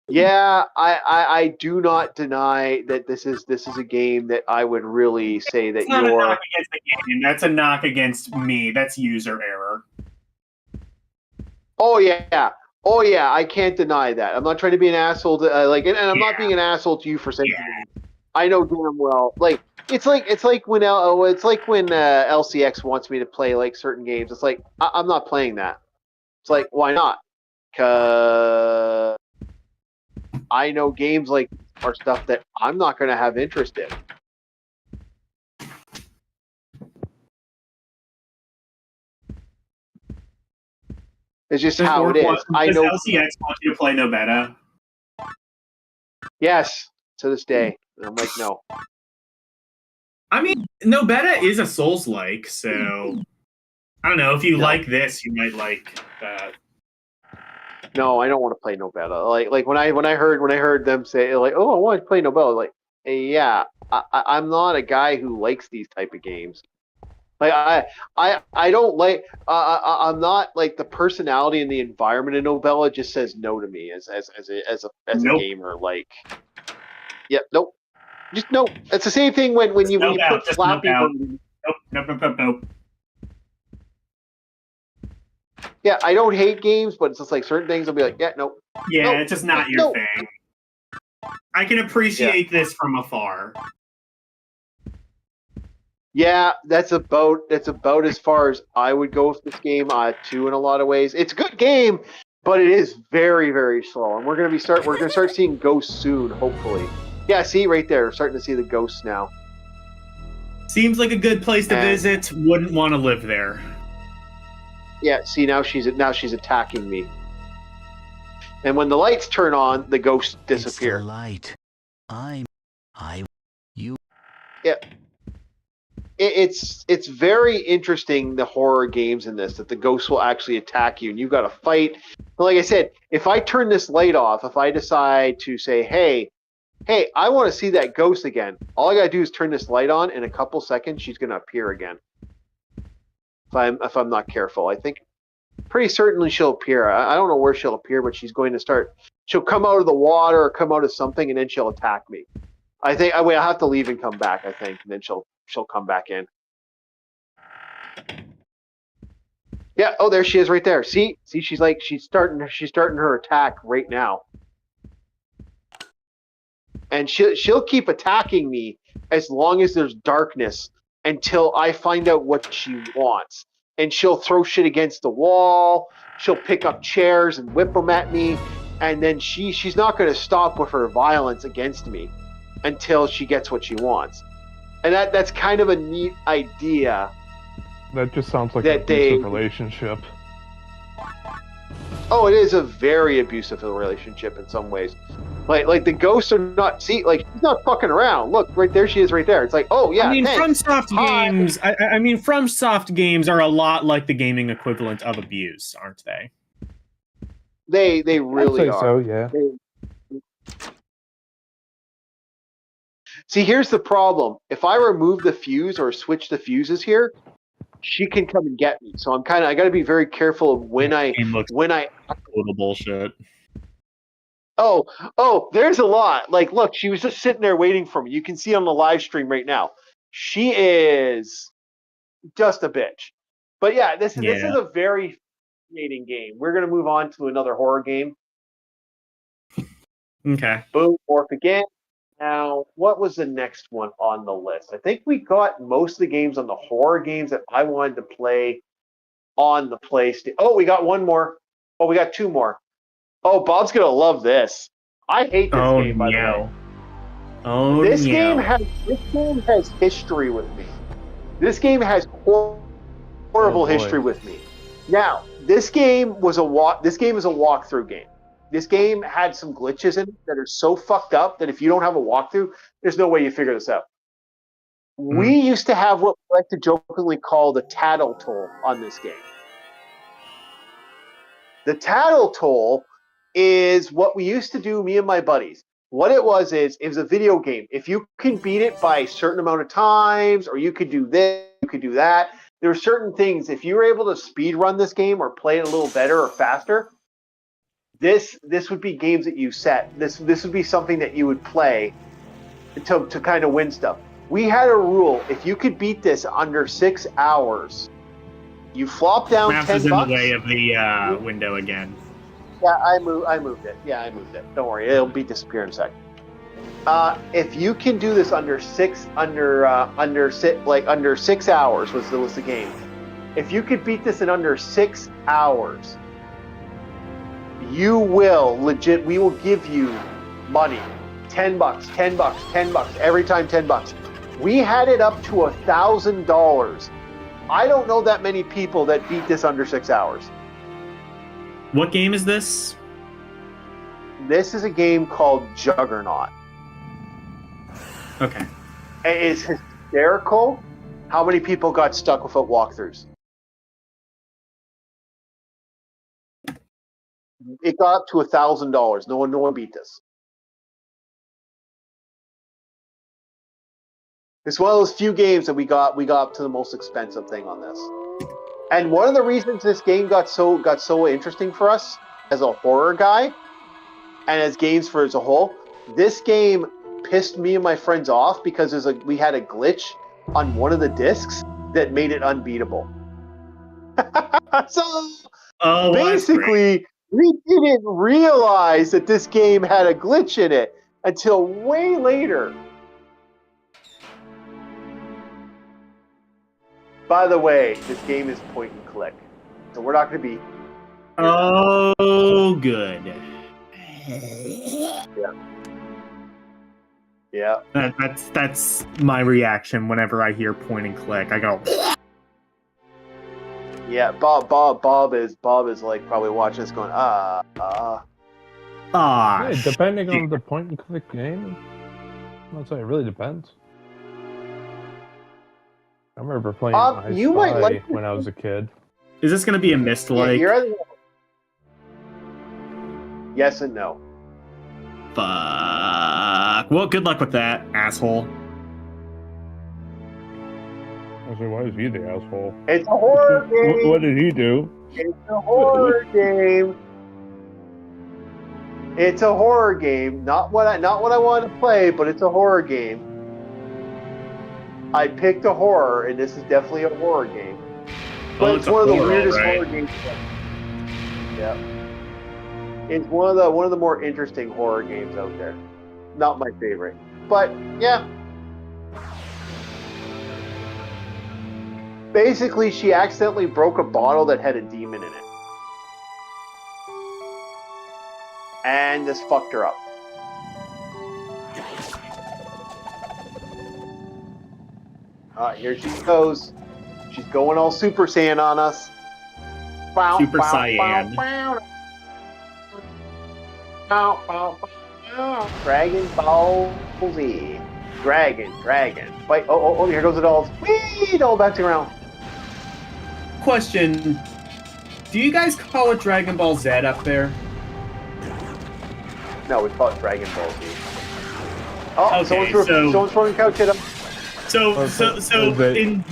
Yeah, I do not deny that this is a game that I would really say that It's not a you're knock against the game. That's a knock against me. That's user error. Oh yeah, I can't deny that. I'm not trying to be an asshole to and I'm not being an asshole to you for saying that. I know damn well. Like it's like when LCX wants me to play like certain games. It's like I'm not playing that. It's like why not? Because I know games like are stuff that I'm not going to have interest in. It's just how it is. I know. Does LCX want you to play no beta? Yes, to this day. And I'm like, no. I mean, no beta is a Souls-like, so I don't know. If you like this, you might like that. No, I don't want to play no beta. Like when I heard them say like, oh, I want to play no beta. Like, hey, yeah, I'm not a guy who likes these type of games. Like I don't like I'm not like the personality and the environment in Novella just says no to me as a gamer. Like, yeah, nope, just no. It's the same thing when you put Flappy Bird. Nope. Yeah, I don't hate games, but it's just like certain things I'll be like, yeah, nope. Yeah, Nope. it's just not your thing. I can appreciate this from afar. Yeah, that's about as far as I would go with this game too. In a lot of ways, it's a good game, but it is very, very slow. And we're gonna start seeing ghosts soon, hopefully. Yeah, see right there, we're starting to see the ghosts now. Seems like a good place to visit. Wouldn't want to live there. Yeah, see now she's attacking me. And when the lights turn on, the ghosts It's the disappear. light. You. It's very interesting, the horror games in this, that the ghosts will actually attack you and you've got to fight. But like I said, if I turn this light off, if I decide to say, hey, I want to see that ghost again, all I got to do is turn this light on. In a couple seconds, she's going to appear again. If I'm not careful, I think pretty certainly she'll appear. I don't know where she'll appear, but she's going to start. She'll come out of the water or come out of something, and then she'll attack me. I think. I'll have to leave and come back. I think, and then she'll come back in. Yeah. Oh, there she is, right there. See, she's starting her attack right now, and she'll keep attacking me as long as there's darkness until I find out what she wants. And she'll throw shit against the wall. She'll pick up chairs and whip them at me, and then she's not going to stop with her violence against me until she gets what she wants. And that's kind of a neat idea. That just sounds like an abusive relationship. Oh, it is a very abusive relationship in some ways. Like the ghosts are not she's not fucking around. Look, right there she is, right there. It's like, oh yeah. I mean, thanks. FromSoft games are a lot like the gaming equivalent of abuse, aren't they? They really I'd say are. so, yeah. See, here's the problem. If I remove the fuse or switch the fuses here, she can come and get me. So I got to be very careful of when I. Total bullshit. Oh, there's a lot. Like, look, she was just sitting there waiting for me. You can see on the live stream right now. She is just a bitch. But yeah, this is a very fascinating game. We're gonna move on to another horror game. Okay. Boom, morph again. Now, what was the next one on the list? I think we got most of the games on the horror games that I wanted to play on the PlayStation. Oh, we got one more. Oh, we got two more. Oh, Bob's gonna love this. I hate this game, by the way. Oh, this game has history with me. This game has horrible history with me. Now, this game is a walkthrough game. This game had some glitches in it that are so fucked up that if you don't have a walkthrough, there's no way you figure this out. We used to have what we like to jokingly call the tattle toll on this game. The tattle toll is what we used to do, me and my buddies. What it was a video game. If you can beat it by a certain amount of times, or you could do this, you could do that. There are certain things. If you were able to speed run this game or play it a little better or faster, this would be games that you set. This would be something that you would play to kind of win stuff. We had a rule: if you could beat this under 6 hours, you flop down Mouse $10. Is in the way of the window again. Yeah, I moved it. Yeah, I moved it. Don't worry, it'll be disappear in a sec. If you can do this under 6 hours was the game. If you could beat this in under 6 hours, you will we will give you money. $10, $10, $10, every time $10. We had it up to $1,000. I don't know that many people that beat this under 6 hours. What game is this? This is a game called Juggernaut. Okay. It is hysterical how many people got stuck without walkthroughs. It got up to $1,000. No one beat this. It's one of those few games that we got up to the most expensive thing on this. And one of the reasons this game got so interesting for us as a horror guy and as games for as a whole, this game pissed me and my friends off because we had a glitch on one of the discs that made it unbeatable. So basically, we didn't realize that this game had a glitch in it until way later. By the way, this game is point and click, so we're not going to be. Oh, good. Yeah. That's my reaction whenever I hear point and click. I go. Yeah, Bob is like probably watching this going, Ah, Yeah, depending on the point and click game. I'd say it really depends. I remember playing I you might Spy like when I was a kid. Is this going to be a mist like? You're either... Yes and no. Fuck. Well, good luck with that, asshole. I said, why is he the asshole? It's a horror game. What did he do? It's a horror game. It's a horror game. Not what I want to play, but it's a horror game. I picked a horror, and this is definitely a horror game. But Well, it's one of the horror, weirdest right? horror games. Yeah. It's one of the more interesting horror games out there. Not my favorite, but yeah. Basically, she accidentally broke a bottle that had a demon in it. And this fucked her up. Here she goes. She's going all Super Saiyan on us. Super Saiyan. Dragon Ball Z. Dragon. Wait, oh, here goes the dolls. Whee! Doll bouncing around. Question: do you guys call it Dragon Ball Z up there? No, we call it Dragon Ball Z. Oh, Okay, someone's throwing couch at him. So in thing?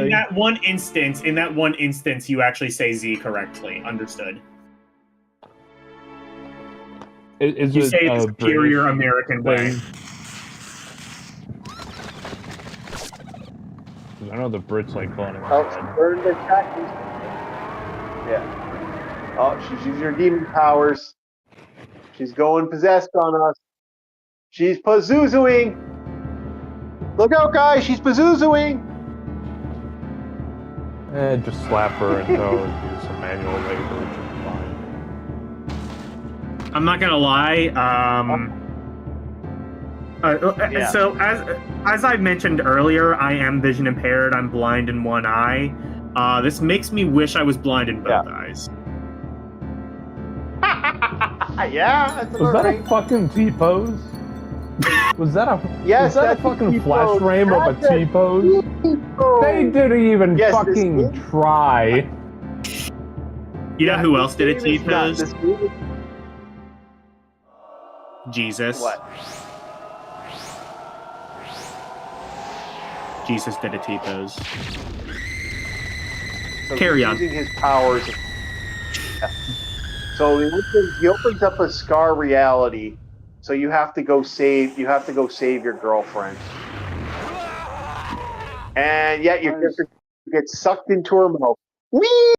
that one instance, you actually say Z correctly. Understood. Is You it say the a superior British American way. thing? I know the Brits like calling it. Oh, she burned the cactus. Yeah. Oh, she's using her demon powers. She's going possessed on us. She's Pazuzuing. Look out, guys! She's Pazuzuing. Just slap her until do some manual labor, which is fine. I'm not gonna lie. Yeah. So as I mentioned earlier, I am vision impaired. I'm blind in one eye. This makes me wish I was blind in both eyes. Yeah, that's Was that right. a fucking T-pose? Was that a Yes, was that a that's a fucking flash T-pose. frame of a That's a T-pose? They didn't even Yes, this fucking game- try. You know who else did a This game is not- T-pose? this game is- Jesus. What? Jesus did a T-pose. So Carry he's on. using his powers. So he opens up a scar reality. So you have to go save your girlfriend. And yet your character gets sucked into her mouth. Whee!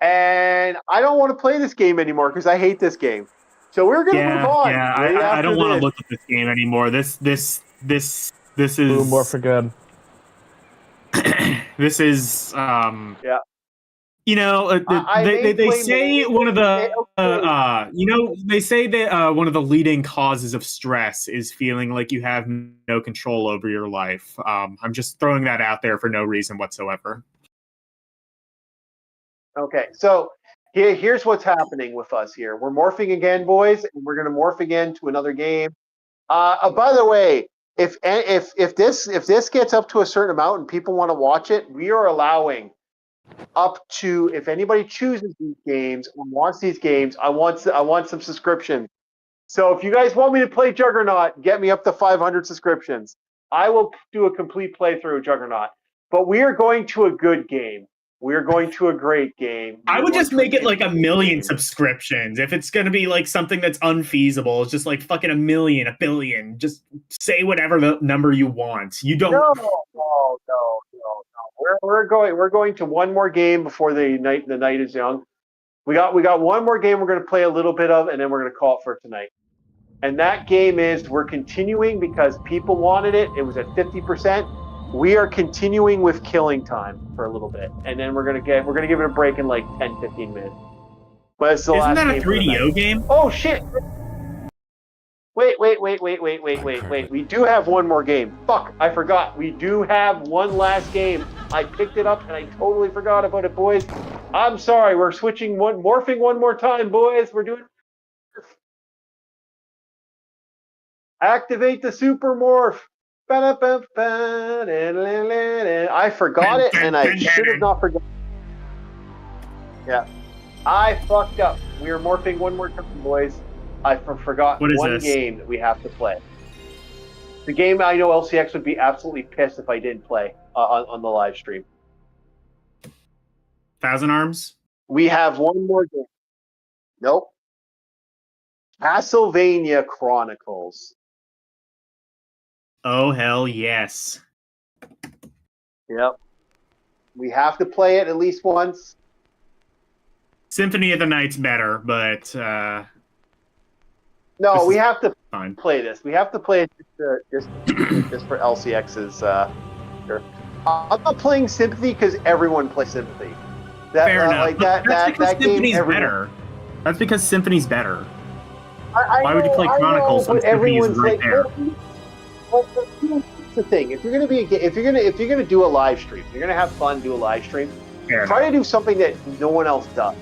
And I don't want to play this game anymore because I hate this game. So we're gonna move on. Yeah, right I after don't want to this. look at this game anymore. This is Ooh, more for good. this is Yeah. You know, I may they play say more- one of the okay. you know, they say that one of the leading causes of stress is feeling like you have no control over your life. I'm just throwing that out there for no reason whatsoever. Okay, so here's what's happening with us here. We're morphing again, boys, and we're going to morph again to another game. By the way, if this gets up to a certain amount and people want to watch it, we are allowing up to, if anybody chooses these games or wants these games, I want some subscriptions. So if you guys want me to play Juggernaut, get me up to 500 subscriptions. I will do a complete playthrough of Juggernaut. But we are going to a good game. We're going to a great game. I would just make it like 1 million game. subscriptions. If it's going to be like something that's unfeasible, it's just like fucking 1 million, 1 billion. Just say whatever the number you want. You don't. No. We're going to one more game before the night is young. We got one more game we're going to play a little bit of, and then we're going to call it for tonight. And that game is, we're continuing because people wanted it. It was at 50%. We are continuing with Killing Time for a little bit, and then we're gonna give it a break in like 10-15 minutes. But it's the Isn't last that a game for the 3DO night. game? Oh shit! Wait. We do have one more game. Fuck, I forgot. We do have one last game. I picked it up and I totally forgot about it, boys. I'm sorry, we're morphing one more time, boys. We're doing. Activate the super morph. I forgot it, and I should have not forgotten. Yeah, I fucked up. We are morphing one more time, boys. I forgot one game that we have to play. The game I know LCX would be absolutely pissed if I didn't play on the live stream. Thousand Arms? We have one more game. Nope. Castlevania Chronicles. Oh, hell yes. Yep. We have to play it at least once. Symphony of the Night's better, but... no, we have to fine. Play this. We have to play it just for LCX's... I'm not playing Sympathy because everyone plays Sympathy. Fair enough. Like that Symphony's game, better. That's because Symphony's better. Why would you play Chronicles when Symphony is right there? That's the thing. If you're gonna do a live stream, you're gonna have fun, do a live stream. Try to do something that no one else does.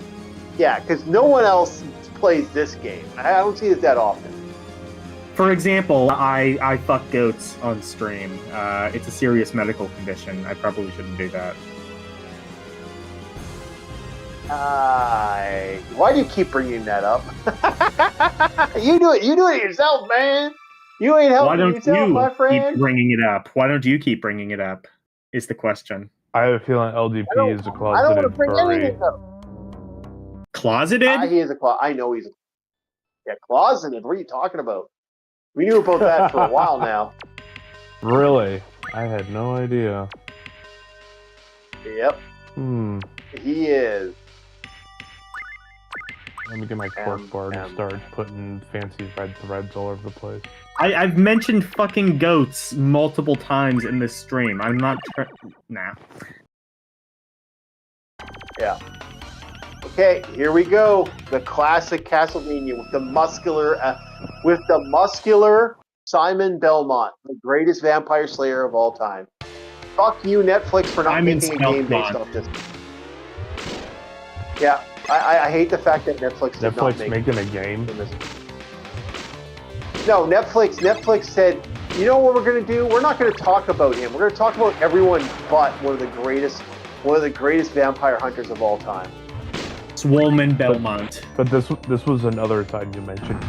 Yeah, because no one else plays this game. I don't see it that often. For example, I fuck goats on stream. It's a serious medical condition. I probably shouldn't do that. Why do you keep bringing that up? You do it yourself, man. You ain't helping yourself, my friend. Why don't you keep bringing it up? Why don't you keep bringing it up? Is the question. I have a feeling LDP is a closeted I don't want to bring furry. anything up. Closeted? He is I know he's closeted. What are you talking about? We knew about that for a while now. Really? I had no idea. Yep. He is. Let me get my cork board and start putting fancy red threads all over the place. I've mentioned fucking goats multiple times in this stream. I'm not... Nah. Yeah. Okay, here we go. The classic Castlevania with the muscular Simon Belmont, the greatest vampire slayer of all time. Fuck you, Netflix, for not making a game based off this. Yeah, I hate the fact that Netflix did not make making a game. No, Netflix said, you know what we're going to do? We're not going to talk about him. We're going to talk about everyone but one of the greatest vampire hunters of all time. Swolman Belmont. But this was another time you mentioned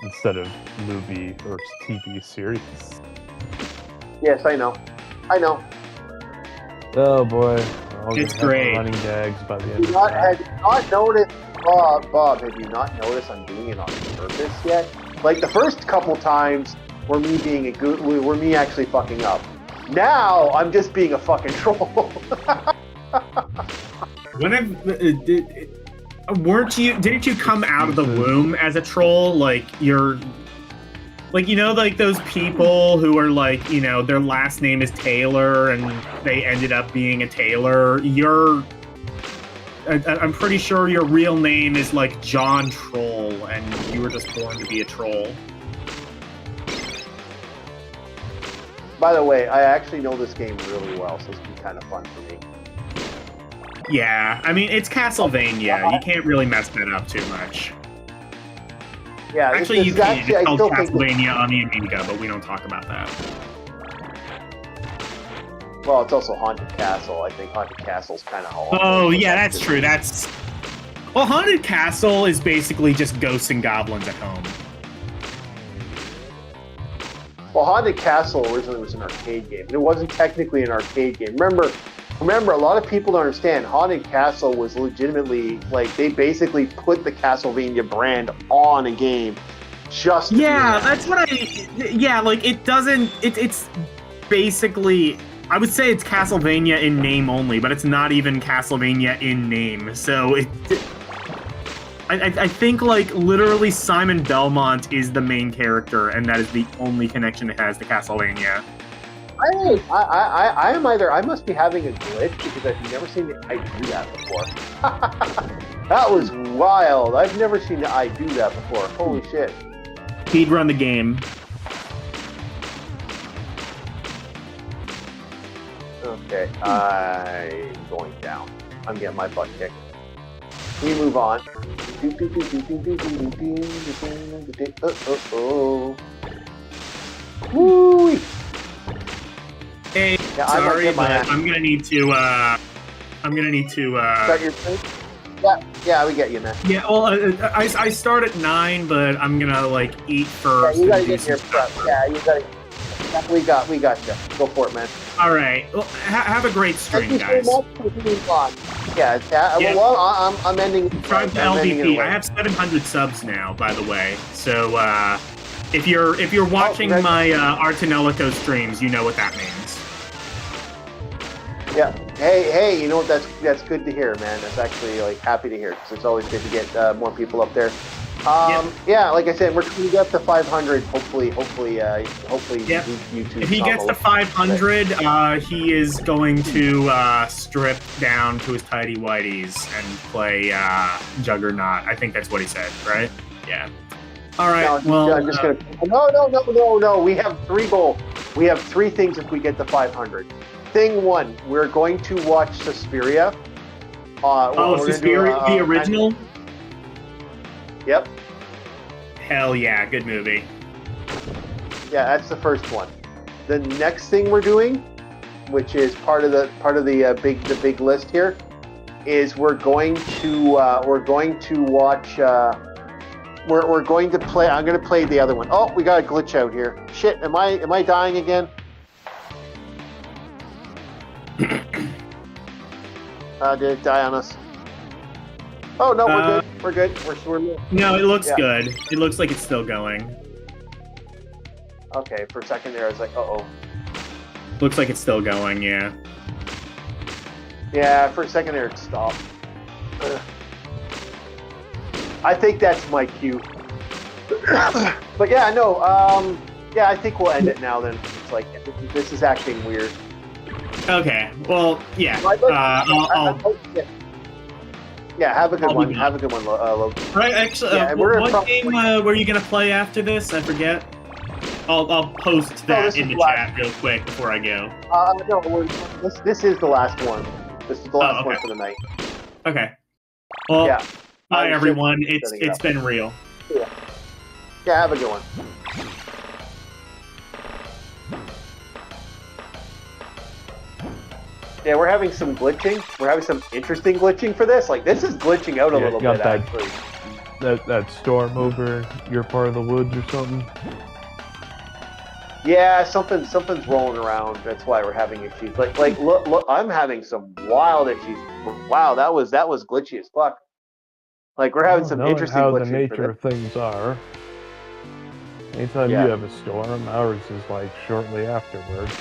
instead of movie or TV series. Yes, I know. Oh boy. It's great. Running gags by the end of Have you not noticed, Bob, have you not noticed I'm doing it on purpose yet? Like the first couple times were me actually fucking up. Now I'm just being a fucking troll. Didn't you come out of the womb as a troll? Like like those people who are like, their last name is Taylor and they ended up being a tailor. I'm pretty sure your real name is like John Troll and you were just born to be a troll. By the way, I actually know this game really well, so it's been kind of fun for me. Yeah, I mean, it's Castlevania. You can't really mess that up too much. Yeah, actually, you can. It's called Castlevania on the Amiga, but we don't talk about that. Well, it's also Haunted Castle. I think Haunted Castle's kind of all. Oh, yeah, that's true. Well, Haunted Castle is basically just ghosts and goblins at home. Well, Haunted Castle originally was an arcade game. It wasn't technically an arcade game. Remember, a lot of people don't understand. Haunted Castle was legitimately, like, they basically put the Castlevania brand on a game. That's what it doesn't... It's basically... I would say it's Castlevania in name only, but it's not even Castlevania in name. So I think, like, literally Simon Belmont is the main character, and that is the only connection it has to Castlevania. I must be having a glitch because I've never seen I do that before. That was wild. I've never seen I do that before. Holy shit. He'd run the game. Okay, I'm going down. I'm getting my butt kicked. We move on. Woo! Hey, Yeah, I might sorry, get my but ass. I'm gonna need to. Start your thing? Yeah, we get you, man. Yeah, well, I start at 9, but I'm gonna like eat Yeah, first. you gotta and do get your some prep. stuff. Yeah, you gotta. We got you. Go for it, man. All right. Well, have a great Thank stream, you so guys. much for being on. Yeah. Yeah. Well, I'm ending. Subscribe to I'm ending it LDP. I away. have 700 subs now, by the way. So if you're watching right. my Artanelico streams, you know what that means. Yeah. Hey, you know what? That's good to hear, man. That's actually like happy to hear because it's always good to get more people up there. Yeah, like I said, we're trying to get up to 500. Hopefully, Yep. YouTube. If he gets to 500, he is going to strip down to his tidy whities and play Juggernaut. I think that's what he said, right? Yeah. All right. No, well, I'm just gonna. No. We have 3 goals. We have 3 things if we get to 500. Thing 1, we're going to watch Suspiria. Suspiria, the original. Yep. Hell yeah, good movie. Yeah, that's the first one. The next thing we're doing, which is part of the big list here, is we're going to watch. We're going to play. I'm going to play the other one. Oh, we got a glitch out here. Shit, am I dying again? Did it die on us? Oh no, we're good. We're good. We're No, it looks Yeah. good. It looks like it's still going. okay. For a second there, I was like, oh. Looks like it's still going. Yeah. Yeah, for a second there, it stopped. Ugh. I think that's my cue. But yeah, no. Yeah, I think we'll end it now. Then it's like this is acting weird. Okay. Well, yeah. Yeah, have a good I'll be one. back. Have a good one, Logan. Right. Actually, Yeah, and we're gonna what probably- game were you gonna play after this? I forget. I'll post that this in is the last- chat real quick before I go. No, this is the last one. This is the last okay. one for the night. Okay. Well, Yeah. bye I'm everyone. setting it It's up. been real. Yeah, have a good one. Yeah, we're having some glitching. We're having some interesting glitching for this. Like, this is glitching out a little got bit, that, actually. that storm over your part of the woods or something. Yeah, something's rolling around. That's why we're having issues. Like, look, I'm having some wild issues. Wow, that was glitchy as fuck. Like, we're having some Knowing interesting how the glitching nature for of things are. Anytime Yeah. you have a storm, ours is like shortly afterwards.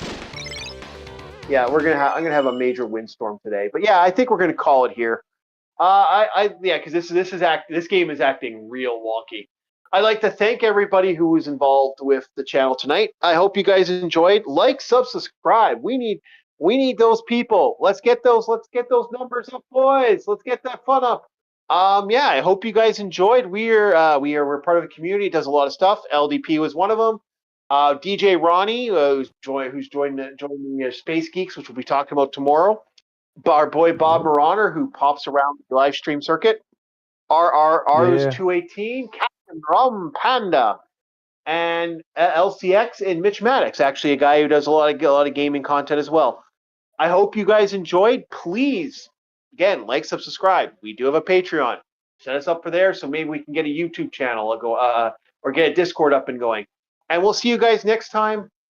Yeah, I'm gonna have a major windstorm today. But yeah, I think we're gonna call it here. Because this game is acting real wonky. I'd like to thank everybody who was involved with the channel tonight. I hope you guys enjoyed. Like, subscribe. We need those people. Let's get those numbers up, boys. Let's get that fun up. Yeah, I hope you guys enjoyed. We're part of a community. It does a lot of stuff. LDP was one of them. DJ Ronnie, who's joined the Space Geeks, which we'll be talking about tomorrow. Our boy Bob Marauner, who pops around the live stream circuit. RRR's Yeah. 218, Captain Rum Panda, and LCX and Mitch Maddox, actually a guy who does a lot of gaming content as well. I hope you guys enjoyed. Please, again, like, subscribe. We do have a Patreon. Set us up for there, so maybe we can get a YouTube channel or get a Discord up and going. And we'll see you guys next time.